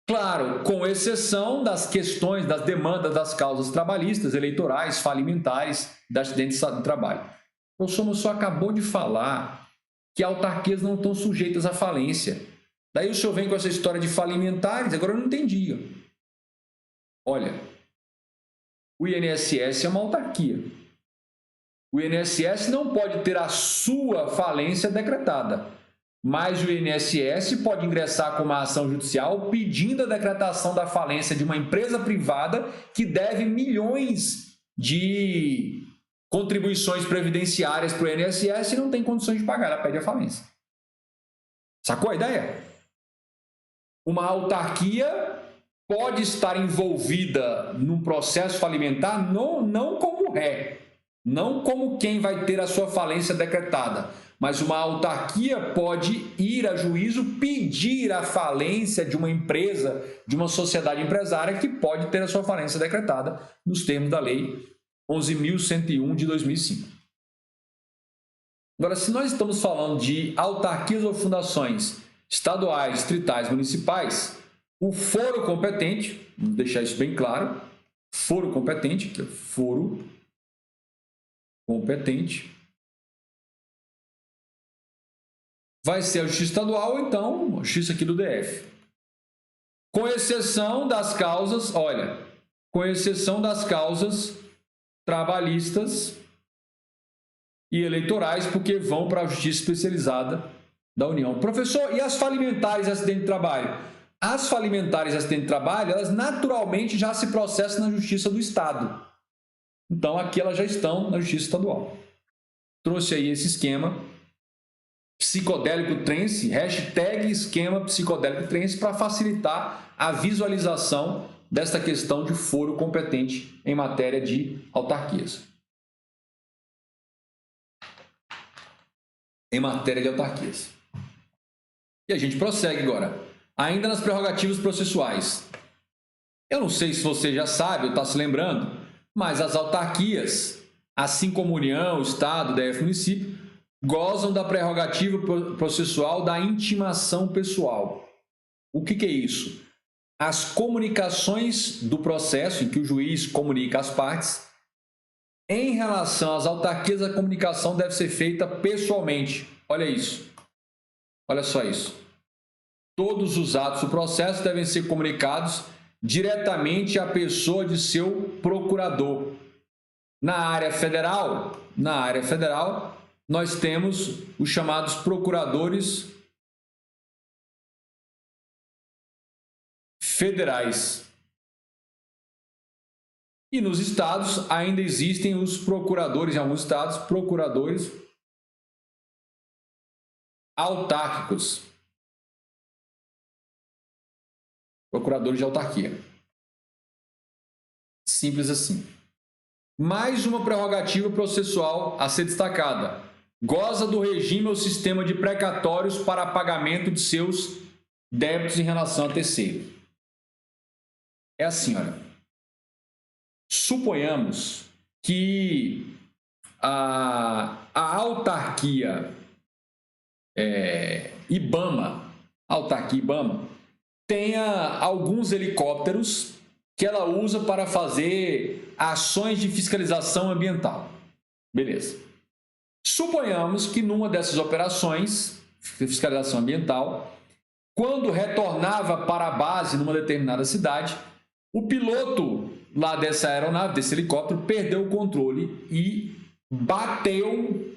Claro, com exceção das questões, das demandas das causas trabalhistas, eleitorais, falimentares, de acidentes de trabalho. O professor só acabou de falar que autarquias não estão sujeitas à falência. Daí o senhor vem com essa história de falimentares, agora eu não entendi. Olha, o INSS é uma autarquia. O INSS não pode ter a sua falência decretada, mas o INSS pode ingressar com uma ação judicial pedindo a decretação da falência de uma empresa privada que deve milhões de contribuições previdenciárias para o INSS e não tem condições de pagar, ela pede a falência. Sacou a ideia? Uma autarquia pode estar envolvida num processo falimentar não como ré, não como quem vai ter a sua falência decretada, mas uma autarquia pode ir a juízo pedir a falência de uma empresa, de uma sociedade empresária que pode ter a sua falência decretada nos termos da Lei 11.101 de 2005. Agora, se nós estamos falando de autarquias ou fundações estaduais, distritais, municipais, o foro competente, vamos deixar isso bem claro, foro competente, que é foro competente, vai ser a Justiça Estadual, então, a Justiça aqui do DF. Com exceção das causas, olha, com exceção das causas trabalhistas e eleitorais, porque vão para a Justiça Especializada da União. Professor, e as falimentares e acidente de trabalho? As falimentares e acidente de trabalho, elas naturalmente já se processam na Justiça do Estado. Então, aqui elas já estão na Justiça Estadual. Trouxe aí esse esquema psicodélico trense, hashtag esquema psicodélico trense, para facilitar a visualização desta questão de foro competente em matéria de autarquias. Em matéria de autarquias. E a gente prossegue agora. Ainda nas prerrogativas processuais. Eu não sei se você já sabe ou está se lembrando, mas as autarquias, assim como União, Estado, DF, município, gozam da prerrogativa processual da intimação pessoal. O que é isso? As comunicações do processo em que o juiz comunica às partes, em relação às autarquias, a comunicação deve ser feita pessoalmente. Olha isso. Olha só isso. Todos os atos do processo devem ser comunicados diretamente à pessoa de seu procurador. Na área federal, nós temos os chamados procuradores federais. E nos estados ainda existem os procuradores, em alguns estados, procuradores autárquicos. Procuradores de autarquia. Simples assim. Mais uma prerrogativa processual a ser destacada. Goza do regime ou sistema de precatórios para pagamento de seus débitos em relação a terceiro. É assim, olha. Suponhamos que a autarquia IBAMA, tenha alguns helicópteros que ela usa para fazer ações de fiscalização ambiental. Beleza. Suponhamos que numa dessas operações de fiscalização ambiental, quando retornava para a base numa determinada cidade, o piloto lá dessa aeronave, desse helicóptero, perdeu o controle e bateu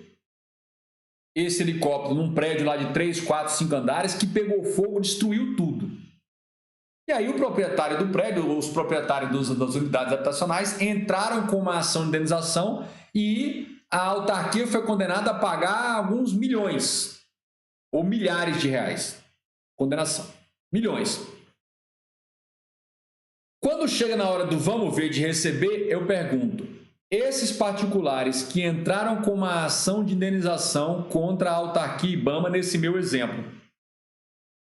esse helicóptero num prédio lá de 3, 4, 5 andares que pegou fogo, destruiu tudo. E aí o proprietário do prédio, os proprietários das unidades habitacionais entraram com uma ação de indenização e a autarquia foi condenada a pagar alguns milhões ou milhares de reais. Condenação. Milhões. Quando chega na hora do vamos ver de receber, eu pergunto, esses particulares que entraram com uma ação de indenização contra a autarquia IBAMA, nesse meu exemplo,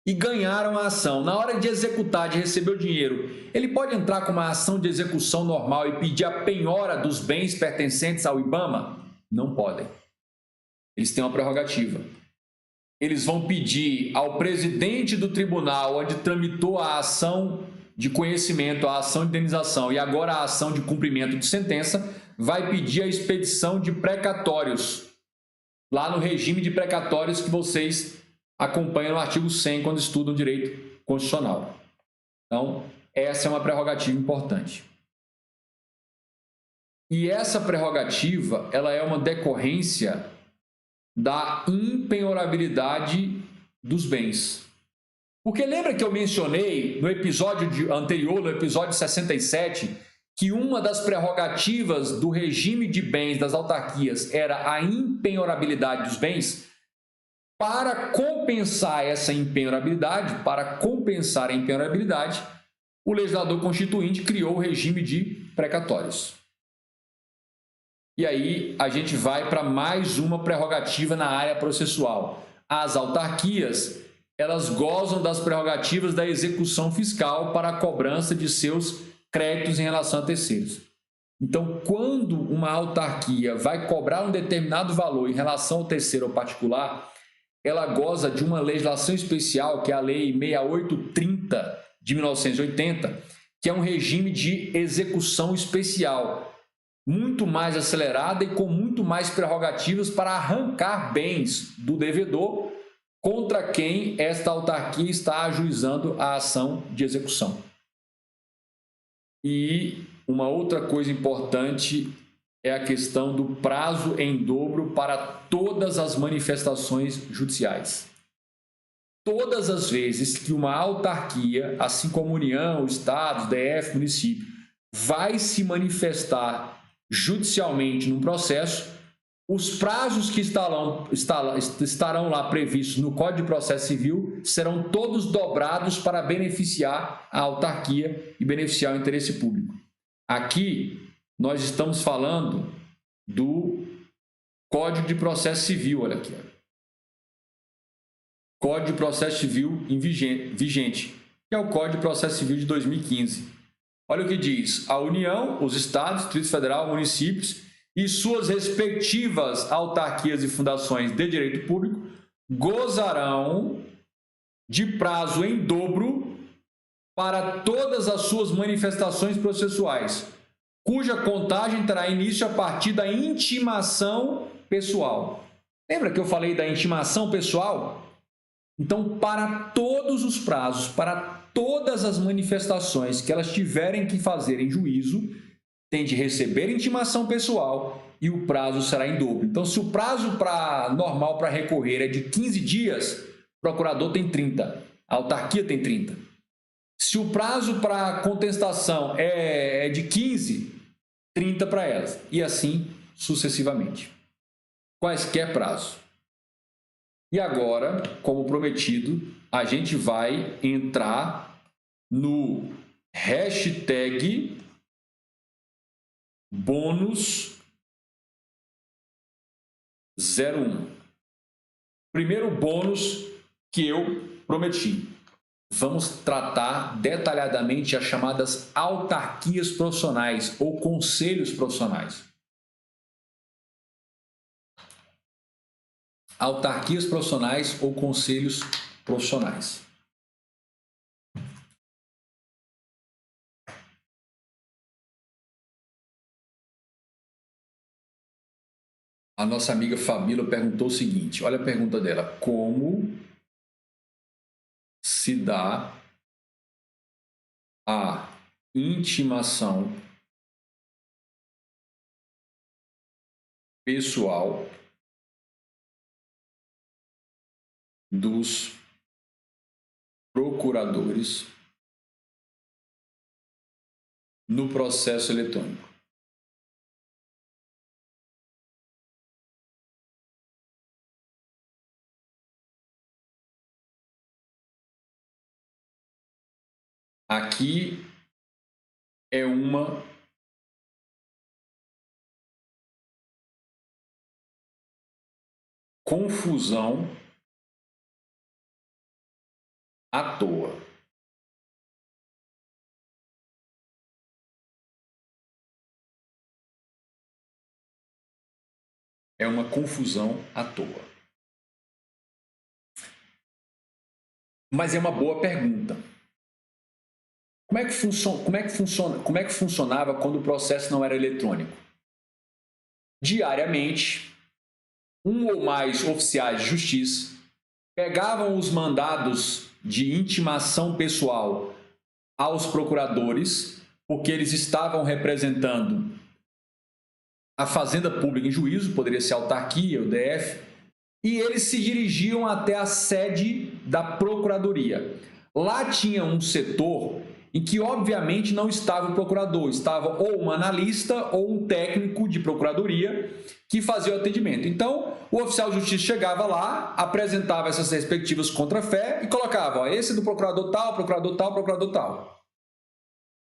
e ganharam a ação, na hora de executar, de receber o dinheiro, ele pode entrar com uma ação de execução normal e pedir a penhora dos bens pertencentes ao IBAMA? Não podem. Eles têm uma prerrogativa. Eles vão pedir ao presidente do tribunal onde tramitou a ação de conhecimento, a ação de indenização e agora a ação de cumprimento de sentença, vai pedir a expedição de precatórios, lá no regime de precatórios que vocês acompanham no artigo 100 quando estudam direito constitucional. Então, essa é uma prerrogativa importante. E essa prerrogativa, ela é uma decorrência da impenhorabilidade dos bens. Porque lembra que eu mencionei no episódio anterior, no episódio 67, que uma das prerrogativas do regime de bens das autarquias era a impenhorabilidade dos bens? Para compensar essa impenhorabilidade, o legislador constituinte criou o regime de precatórios. E aí a gente vai para mais uma prerrogativa na área processual. As autarquias, elas gozam das prerrogativas da execução fiscal para a cobrança de seus créditos em relação a terceiros. Então, quando uma autarquia vai cobrar um determinado valor em relação ao terceiro ou particular, ela goza de uma legislação especial, que é a Lei 6830 de 1980, que é um regime de execução especial, muito mais acelerada e com muito mais prerrogativas para arrancar bens do devedor contra quem esta autarquia está ajuizando a ação de execução. E uma outra coisa importante é a questão do prazo em dobro para todas as manifestações judiciais. todas as vezes que uma autarquia, assim como União, Estados, DF, município, vai se manifestar judicialmente num processo, os prazos que estarão lá previstos no Código de Processo Civil serão todos dobrados para beneficiar a autarquia e beneficiar o interesse público. Aqui, nós estamos falando do Código de Processo Civil, olha aqui. Código de Processo Civil vigente, que é o Código de Processo Civil de 2015. Olha o que diz: a União, os Estados, Distrito Federal, municípios e suas respectivas autarquias e fundações de direito público gozarão de prazo em dobro para todas as suas manifestações processuais, cuja contagem terá início a partir da intimação pessoal. Lembra que eu falei da intimação pessoal? Então, para todos os prazos, para todas as manifestações que elas tiverem que fazer em juízo, tem de receber intimação pessoal e o prazo será em dobro. Então, se o prazo normal para recorrer é de 15 dias, o procurador tem 30, a autarquia tem 30. Se o prazo para contestação é de 15, 30 para elas. E assim sucessivamente. Quaisquer prazos. E agora, como prometido, a gente vai entrar no hashtag bônus 01. Primeiro bônus que eu prometi. Vamos tratar detalhadamente as chamadas autarquias profissionais ou conselhos profissionais. Autarquias profissionais ou conselhos profissionais. A nossa amiga Fabíola perguntou o seguinte, olha a pergunta dela: como se dá a intimação pessoal dos procuradores no processo eletrônico? Aqui é uma confusão à toa. É uma confusão à toa. Mas é uma boa pergunta. Como é que funcionava quando o processo não era eletrônico? Diariamente, um ou mais oficiais de justiça pegavam os mandados de intimação pessoal aos procuradores, porque eles estavam representando a fazenda pública em juízo, poderia ser a autarquia, o DF, e eles se dirigiam até a sede da procuradoria. Lá tinha um setor em que, obviamente, não estava o procurador, estava ou um analista ou um técnico de procuradoria que fazia o atendimento. Então, o oficial de justiça chegava lá, apresentava essas respectivas contrafé e colocava, ó, esse é do procurador tal, procurador tal, procurador tal.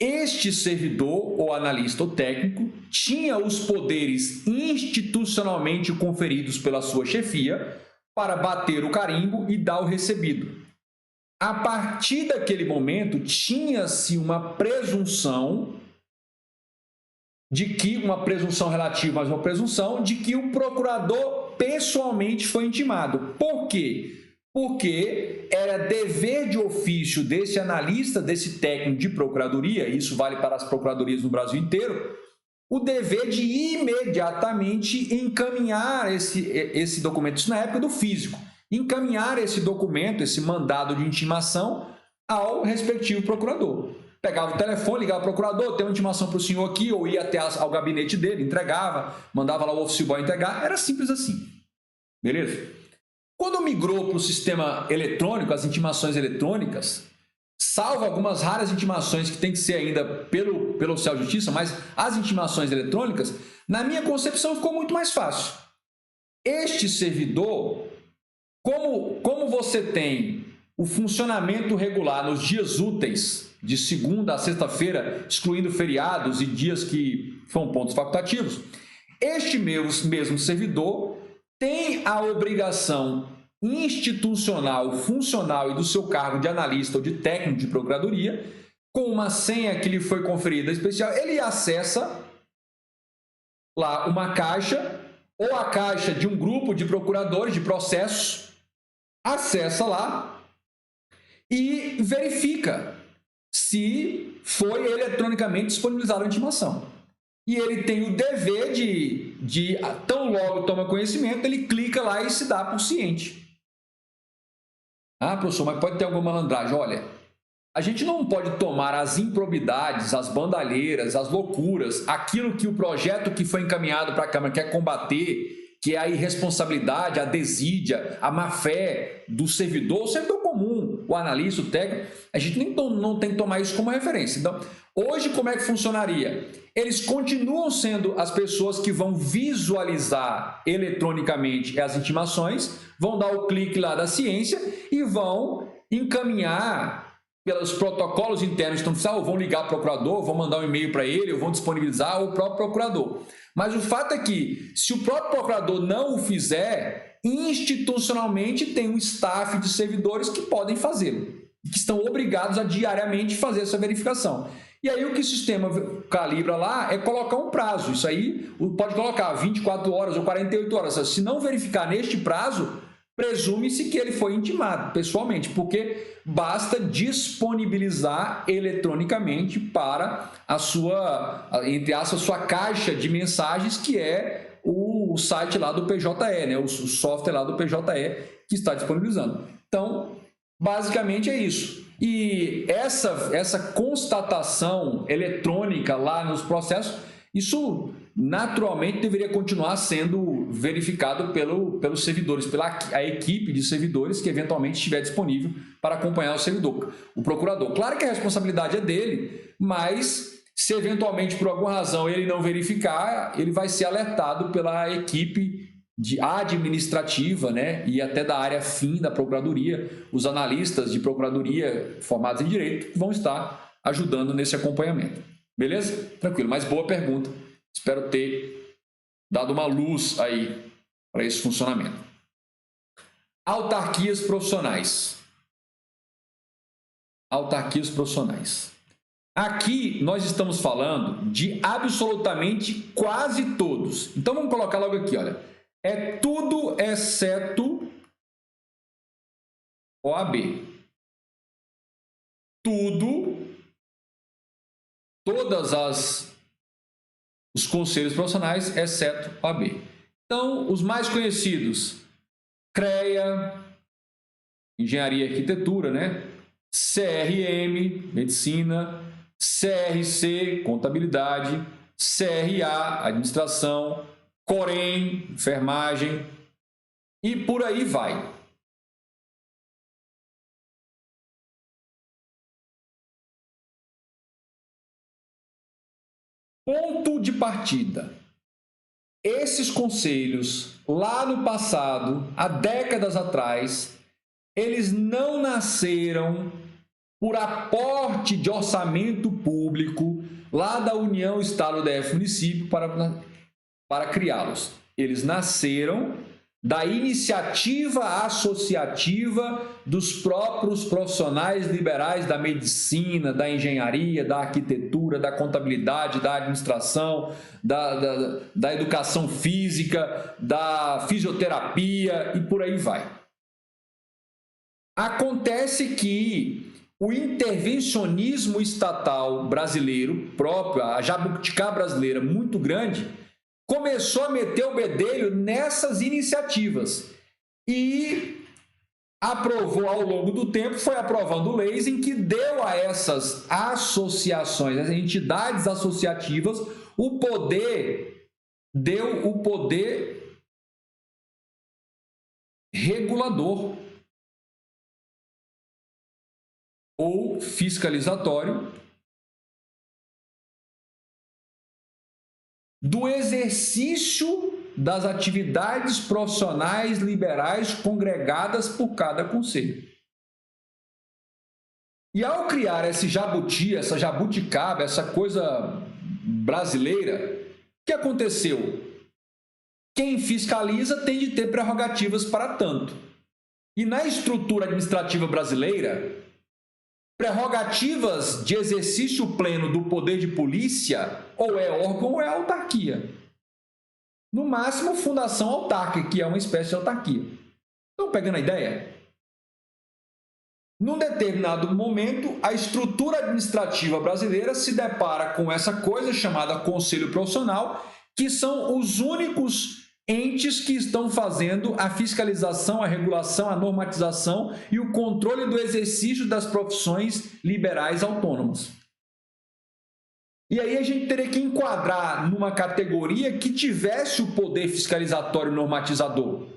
Este servidor, ou analista ou técnico, tinha os poderes institucionalmente conferidos pela sua chefia para bater o carimbo e dar o recebido. A partir daquele momento, tinha-se uma presunção relativa, mas uma presunção de que o procurador pessoalmente foi intimado. Por quê? Porque era dever de ofício desse analista, desse técnico de procuradoria, isso vale para as procuradorias no Brasil inteiro, o dever de imediatamente encaminhar esse documento, isso na época do físico, encaminhar esse documento, esse mandado de intimação ao respectivo procurador. Pegava o telefone, ligava ao procurador, tem uma intimação para o senhor aqui, ou ia até ao gabinete dele, entregava, mandava lá o office boy entregar, era simples assim. Beleza? Quando migrou para o sistema eletrônico, as intimações eletrônicas, salvo algumas raras intimações que tem que ser ainda pelo oficial de justiça, mas as intimações eletrônicas, na minha concepção, ficou muito mais fácil. Este servidor, como você tem o funcionamento regular nos dias úteis, de segunda a sexta-feira, excluindo feriados e dias que são pontos facultativos, este mesmo servidor tem a obrigação institucional, funcional e do seu cargo de analista ou de técnico de procuradoria, com uma senha que lhe foi conferida especial, ele acessa lá uma caixa ou a caixa de um grupo de procuradores de processos, acessa lá e verifica se foi eletronicamente disponibilizada a intimação. E ele tem o dever de tão logo toma conhecimento, ele clica lá e se dá por ciente. Ah, professor, mas pode ter alguma malandragem. Olha, a gente não pode tomar as improbidades, as bandalheiras, as loucuras, aquilo que o projeto que foi encaminhado para a Câmara quer combater, que é a irresponsabilidade, a desídia, a má-fé do servidor, o servidor comum, o analista, o técnico, a gente não tem que tomar isso como referência. Então, hoje, como é que funcionaria? Eles continuam sendo as pessoas que vão visualizar eletronicamente as intimações, vão dar o clique lá da ciência e vão encaminhar pelos protocolos internos, então, vão ligar para o procurador, vão mandar um e-mail para ele, ou vão disponibilizar o próprio procurador. Mas o fato é que, se o próprio procurador não o fizer, institucionalmente tem um staff de servidores que podem fazê-lo, que estão obrigados a diariamente fazer essa verificação. E aí o que o sistema calibra lá é colocar um prazo. Isso aí pode colocar 24 horas ou 48 horas. Se não verificar neste prazo, presume-se que ele foi intimado pessoalmente, porque basta disponibilizar eletronicamente para a sua, entre aspas, sua caixa de mensagens, que é o site lá do PJE, né? O software lá do PJE que está disponibilizando. Então, basicamente é isso. E essa constatação eletrônica lá nos processos, isso naturalmente deveria continuar sendo verificado pelos servidores, pela a equipe de servidores que eventualmente estiver disponível para acompanhar o servidor, o procurador. Claro que a responsabilidade é dele, mas se eventualmente por alguma razão ele não verificar, ele vai ser alertado pela equipe administrativa, né, e até da área fim da procuradoria, os analistas de procuradoria formados em direito vão estar ajudando nesse acompanhamento. Beleza? Tranquilo, mas boa pergunta. Espero ter dado uma luz aí para esse funcionamento. Autarquias profissionais. Autarquias profissionais. Aqui nós estamos falando de absolutamente quase todos. Então vamos colocar logo aqui, olha. É tudo exceto OAB. Todas os conselhos profissionais, exceto OAB. Então, os mais conhecidos, CREA, Engenharia e Arquitetura, né? CRM, Medicina, CRC, Contabilidade, CRA, Administração, COREM, Enfermagem, e por aí vai. Ponto de partida. Esses conselhos, lá no passado, há décadas atrás, eles não nasceram por aporte de orçamento público lá da União, Estado, DF, município para criá-los. Eles nasceram da iniciativa associativa dos próprios profissionais liberais da medicina, da engenharia, da arquitetura, da contabilidade, da administração, da educação física, da fisioterapia e por aí vai. Acontece que o intervencionismo estatal brasileiro, próprio, a jabuticaba brasileira muito grande, começou a meter o bedelho nessas iniciativas e aprovou ao longo do tempo, foi aprovando leis em que deu a essas associações, as entidades associativas, o poder regulador ou fiscalizatório do exercício das atividades profissionais liberais congregadas por cada conselho. E ao criar esse jabuti, essa jabuticaba, essa coisa brasileira, o que aconteceu? Quem fiscaliza tem de ter prerrogativas para tanto. E na estrutura administrativa brasileira, prerrogativas de exercício pleno do poder de polícia ou é órgão ou é autarquia. No máximo, fundação autárquica, que é uma espécie de autarquia. Estão pegando a ideia? Num determinado momento, a estrutura administrativa brasileira se depara com essa coisa chamada Conselho Profissional, que são os únicos entes que estão fazendo a fiscalização, a regulação, a normatização e o controle do exercício das profissões liberais autônomas. E aí a gente teria que enquadrar numa categoria que tivesse o poder fiscalizatório normatizador.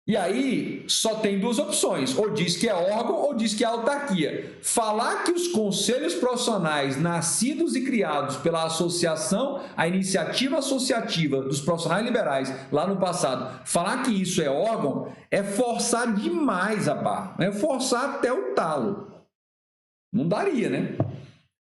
E aí só tem duas opções, ou diz que é órgão ou diz que é autarquia. Falar que os conselhos profissionais nascidos e criados pela associação, a iniciativa associativa dos profissionais liberais lá no passado, falar que isso é órgão é forçar demais a barra, é forçar até o talo. Não daria, né?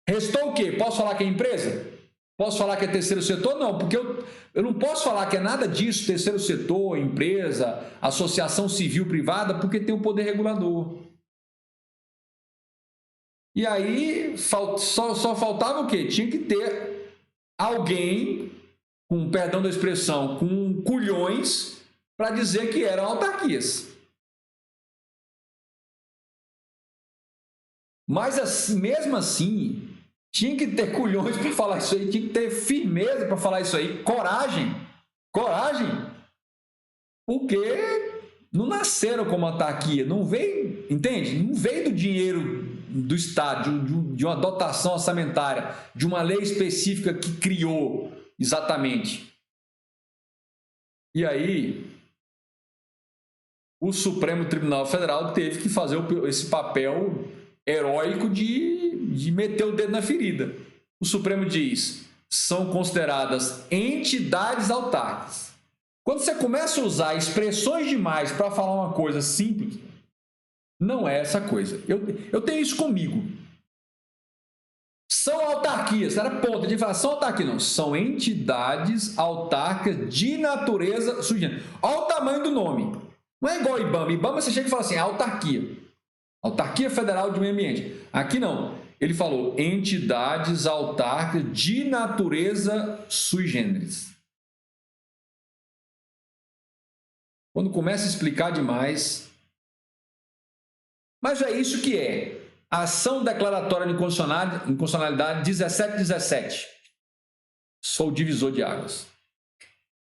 Restou o quê? Posso falar que é empresa? Posso falar que é terceiro setor? Não, porque eu não posso falar que é nada disso, terceiro setor, empresa, associação civil privada, porque tem o poder regulador. E aí só faltava o quê? Tinha que ter alguém, com perdão da expressão, com culhões, para dizer que eram autarquias. Mas assim, mesmo assim, tinha que ter culhões para falar isso aí, tinha que ter firmeza para falar isso aí, coragem, porque não nasceram como autarquia, não veio, entende? Não veio do dinheiro do Estado, de uma dotação orçamentária, de uma lei específica que criou exatamente. E aí, o Supremo Tribunal Federal teve que fazer esse papel heróico de meter o dedo na ferida. O Supremo diz, são consideradas entidades autárquicas. Quando você começa a usar expressões demais para falar uma coisa simples, não é essa coisa. Eu tenho isso comigo. São autarquias, era ponto, a gente fala, são autarquias, não, são entidades autárquicas de natureza sugênera. Olha o tamanho do nome. Não é igual IBAMA. IBAMA você chega e fala assim, autarquia. Autarquia Federal de Meio Ambiente. Aqui não. Ele falou entidades autárquicas de natureza sui generis. Quando começa a explicar demais. Mas é isso que é. Ação declaratória de inconstitucionalidade 1717. Sou o divisor de águas.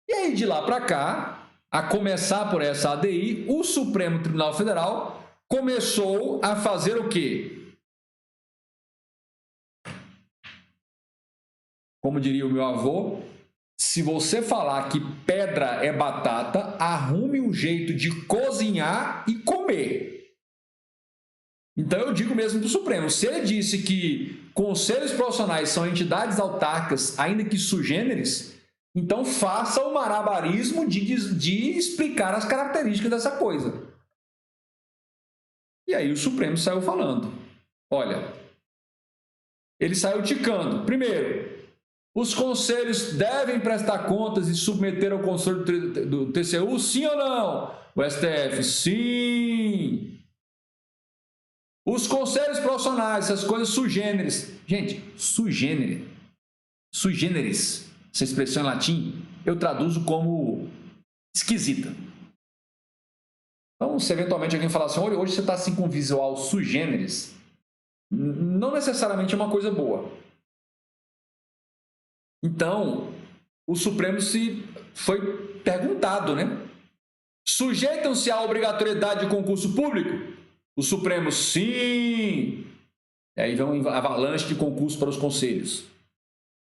E aí, de lá para cá, a começar por essa ADI, o Supremo Tribunal Federal começou a fazer o quê? Como diria o meu avô, se você falar que pedra é batata, arrume um jeito de cozinhar e comer. Então eu digo mesmo para o Supremo, se ele disse que conselhos profissionais são entidades autárquicas, ainda que sui generis, então faça o malabarismo de explicar as características dessa coisa. E aí o Supremo saiu falando, olha, ele saiu ticando. Primeiro, os conselhos devem prestar contas e submeter ao conselho do TCU, sim ou não? O STF, sim. Os conselhos profissionais, essas coisas sui generis. Gente, sui generis, essa expressão em latim, eu traduzo como esquisita. Então, se eventualmente alguém falar assim, olha, hoje você está assim com visual sui generis, não necessariamente é uma coisa boa. Então, o Supremo foi perguntado, né? Sujeitam-se à obrigatoriedade de concurso público? O Supremo, sim. E aí vem uma avalanche de concurso para os conselhos.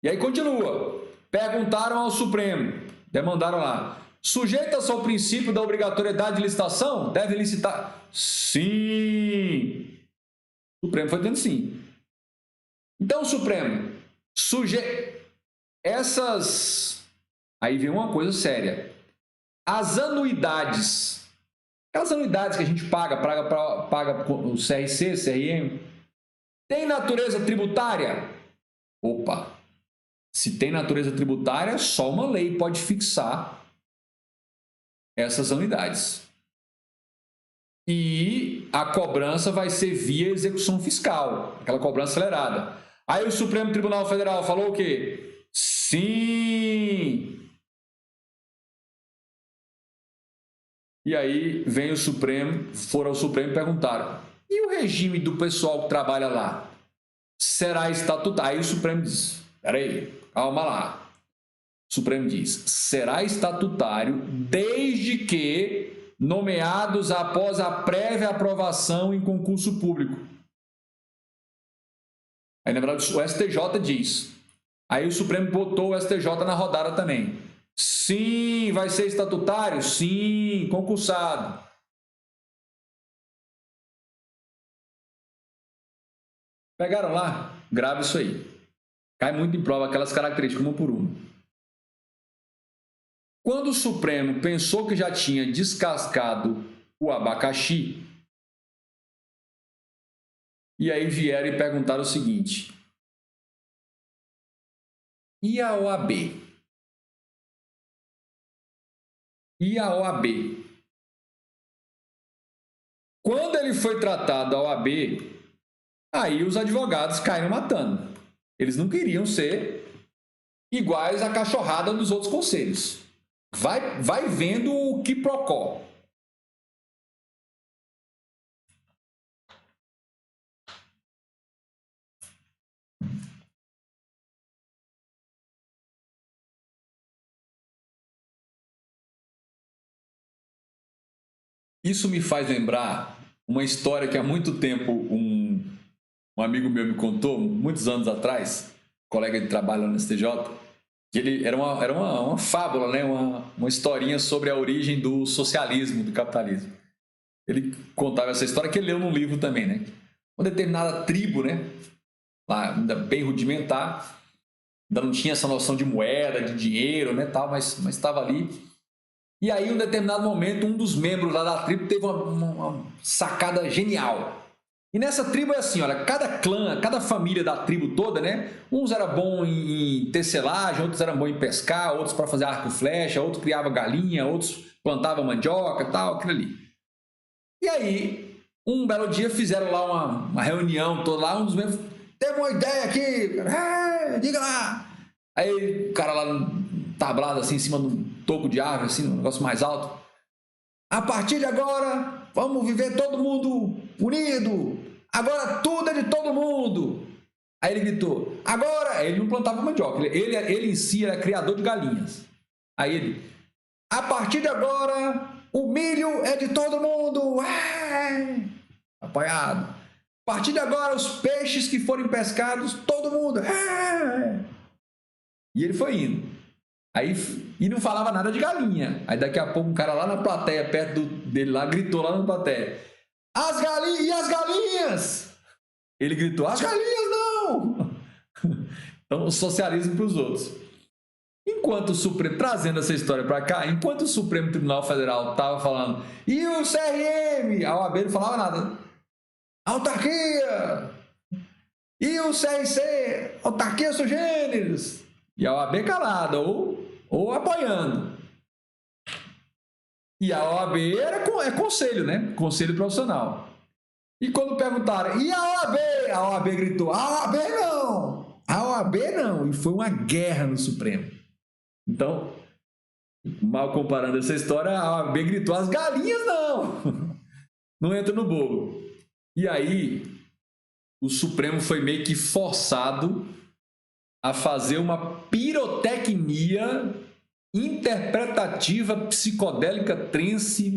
E aí continua. Perguntaram ao Supremo, demandaram lá, Sujeita-se ao princípio da obrigatoriedade de licitação? Deve licitar? Sim. O Supremo foi dizendo sim. Então, Supremo, essas... Aí vem uma coisa séria. As anuidades, aquelas anuidades que a gente paga o CRC, CRM, tem natureza tributária? Opa! Se tem natureza tributária, só uma lei pode fixar essas anuidades. E a cobrança vai ser via execução fiscal, aquela cobrança acelerada. Aí o Supremo Tribunal Federal falou o quê? Sim! E aí vem o Supremo, foram ao Supremo e perguntaram: e o regime do pessoal que trabalha lá? Será estatutário? Aí o Supremo diz: peraí, calma lá. O Supremo diz: será estatutário desde que nomeados após a prévia aprovação em concurso público. Aí, na verdade, o STJ diz. Aí o Supremo botou o STJ na rodada também. Sim, vai ser estatutário? Sim, concursado. Pegaram lá? Grave isso aí. Cai muito em prova aquelas características, uma por uma. Quando o Supremo pensou que já tinha descascado o abacaxi, e aí vieram e perguntaram o seguinte: e a OAB? E a OAB? Quando ele foi tratado da OAB, aí os advogados caíram matando. Eles não queriam ser iguais à cachorrada dos outros conselhos. Vai vendo o que procó. Isso me faz lembrar uma história que há muito tempo um amigo meu me contou, muitos anos atrás, colega de trabalho no STJ, que ele era uma fábula, né? uma historinha sobre a origem do socialismo, do capitalismo. Ele contava essa história que ele leu num livro também, né? Uma determinada tribo, né? Lá, ainda bem rudimentar, ainda não tinha essa noção de moeda, de dinheiro, né? Tal, mas estava ali. E aí, em um determinado momento, um dos membros lá da tribo teve uma sacada genial. E nessa tribo é assim, olha, cada clã, cada família da tribo toda, né? Uns eram bons em tecelagem, outros eram bons em pescar, outros para fazer arco e flecha, outros criavam galinha, outros plantavam mandioca, tal, aquilo ali. E aí, um belo dia fizeram lá uma reunião, toda lá, um dos membros, teve uma ideia aqui, diga lá. Aí o cara lá tablado assim, em cima de um toco de árvore, assim, um negócio mais alto. A partir de agora, vamos viver todo mundo unido. Agora tudo é de todo mundo. Aí ele gritou, agora... Ele não plantava mandioca, ele em si era criador de galinhas. Aí ele, a partir de agora, o milho é de todo mundo. Apoiado. A partir de agora, os peixes que forem pescados, todo mundo. E ele foi indo. Aí, e não falava nada de galinha. Aí daqui a pouco um cara lá na plateia, perto dele lá, gritou lá na plateia, as galinhas, e as galinhas? Ele gritou, as galinhas não! Então, o socialismo para os outros. Enquanto o Supremo, trazendo essa história para cá, enquanto o Supremo Tribunal Federal estava falando, e o CRM? A OAB não falava nada. Autarquia! E o CRC? Autarquia sugêneres! E a OAB calada, ou apoiando. E a OAB é conselho, né? Conselho profissional. E quando perguntaram, e a OAB? A OAB gritou, a OAB não! A OAB não! E foi uma guerra no Supremo. Então, mal comparando essa história, a OAB gritou, as galinhas não! Não entra no bolo. E aí, o Supremo foi meio que forçado a fazer uma pirotecnia interpretativa psicodélica trance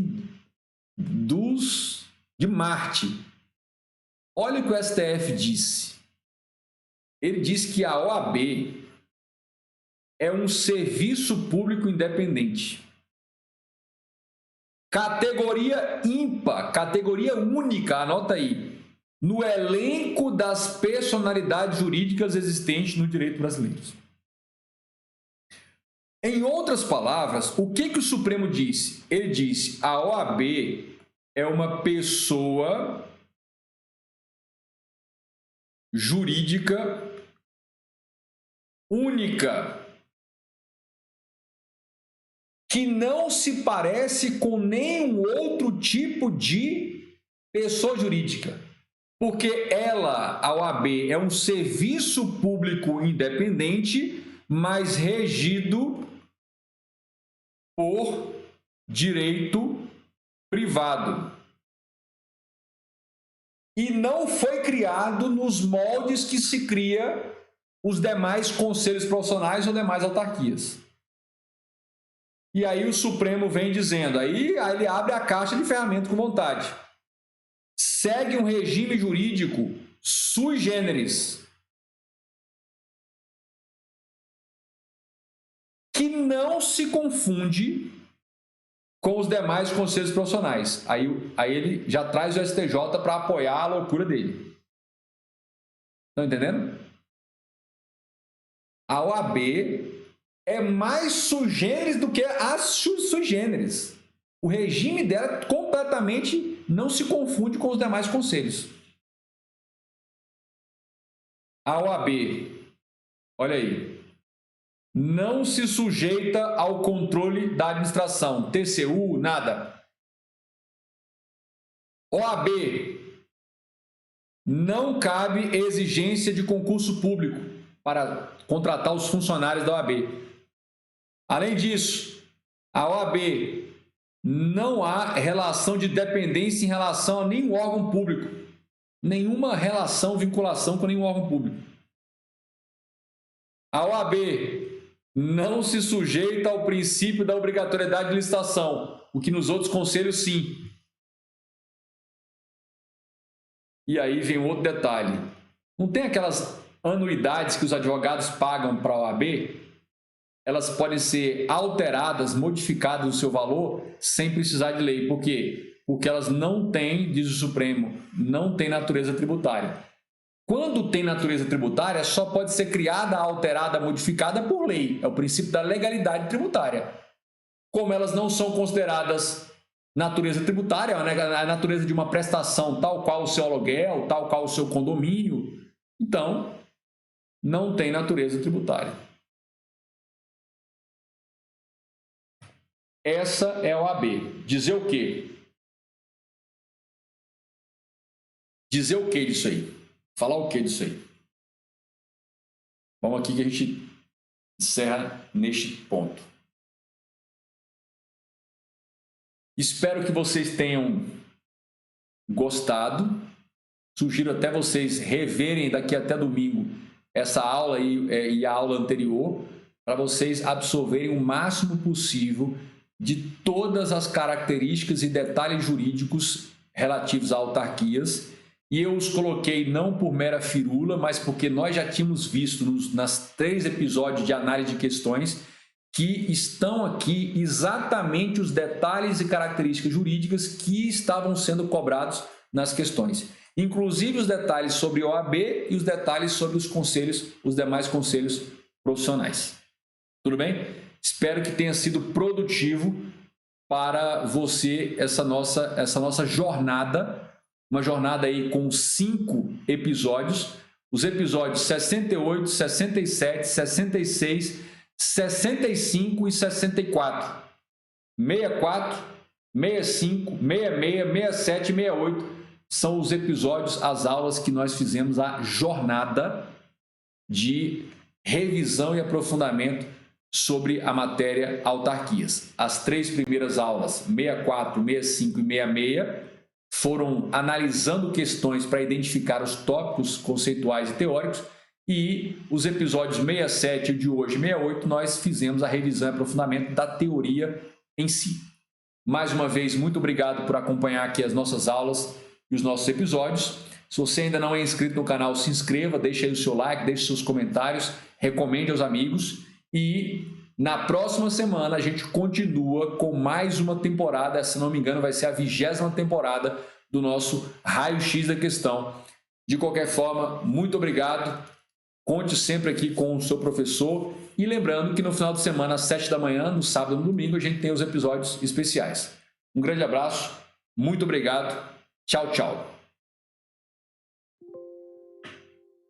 de Marte. Olha o que o STF disse. Ele disse que a OAB é um serviço público independente. Categoria ímpar, categoria única, anota aí, no elenco das personalidades jurídicas existentes no direito brasileiro. Em outras palavras, o que o Supremo disse? Ele disse: a OAB é uma pessoa jurídica única, que não se parece com nenhum outro tipo de pessoa jurídica, porque ela, a OAB, é um serviço público independente, mas regido por direito privado. E não foi criado nos moldes que se cria os demais conselhos profissionais ou demais autarquias. E aí o Supremo vem dizendo, aí ele abre a caixa de ferramenta com vontade. Segue um regime jurídico sui generis, que não se confunde com os demais conselhos profissionais. Aí ele já traz o STJ para apoiar a loucura dele. Estão entendendo? A OAB é mais sui generis do que as sui generis. O regime dela completamente não se confunde com os demais conselhos. A OAB, olha aí, não se sujeita ao controle da administração. TCU, nada. OAB, não cabe exigência de concurso público para contratar os funcionários da OAB. Além disso, a OAB não há relação de dependência em relação a nenhum órgão público. Nenhuma relação, vinculação com nenhum órgão público. A OAB não se sujeita ao princípio da obrigatoriedade de licitação, o que nos outros conselhos sim. E aí vem outro detalhe. Não tem aquelas anuidades que os advogados pagam para a OAB? Elas podem ser alteradas, modificadas o seu valor sem precisar de lei. Por quê? Porque elas não têm, diz o Supremo, não têm natureza tributária. Quando tem natureza tributária, só pode ser criada, alterada, modificada por lei. É o princípio da legalidade tributária. Como elas não são consideradas natureza tributária, a natureza de uma prestação, tal qual o seu aluguel, tal qual o seu condomínio, então não tem natureza tributária. Essa é a OAB. Dizer o quê? Dizer o quê disso aí? Falar o quê disso aí? Vamos aqui que a gente encerra neste ponto. Espero que vocês tenham gostado. Sugiro até vocês reverem daqui até domingo essa aula e a aula anterior, para vocês absorverem o máximo possível de todas as características e detalhes jurídicos relativos a autarquias. E eu os coloquei não por mera firula, mas porque nós já tínhamos visto nas 3 episódios de análise de questões que estão aqui exatamente os detalhes e características jurídicas que estavam sendo cobrados nas questões. Inclusive os detalhes sobre OAB e os detalhes sobre os conselhos, os demais conselhos profissionais. Tudo bem? Espero que tenha sido produtivo para você essa nossa jornada, uma jornada aí com 5 episódios, os episódios 68, 67, 66, 65 e 64, 64, 65, 66, 67 e 68 são os episódios, as aulas que nós fizemos a jornada de revisão e aprofundamento sobre a matéria autarquias. As 3 primeiras aulas, 64, 65 e 66, foram analisando questões para identificar os tópicos conceituais e teóricos, e os episódios 67 e de hoje, 68, nós fizemos a revisão e aprofundamento da teoria em si. Mais uma vez, muito obrigado por acompanhar aqui as nossas aulas e os nossos episódios. Se você ainda não é inscrito no canal, se inscreva, deixe aí o seu like, deixe seus comentários, recomende aos amigos e Na próxima semana a gente continua com mais uma temporada, se não me engano vai ser a 20ª temporada do nosso Raio-X da Questão. De qualquer forma, muito obrigado. Conte sempre aqui com o seu professor. E lembrando que no final de semana, às 7 da manhã, no sábado e no domingo, a gente tem os episódios especiais. Um grande abraço, muito obrigado. Tchau, tchau.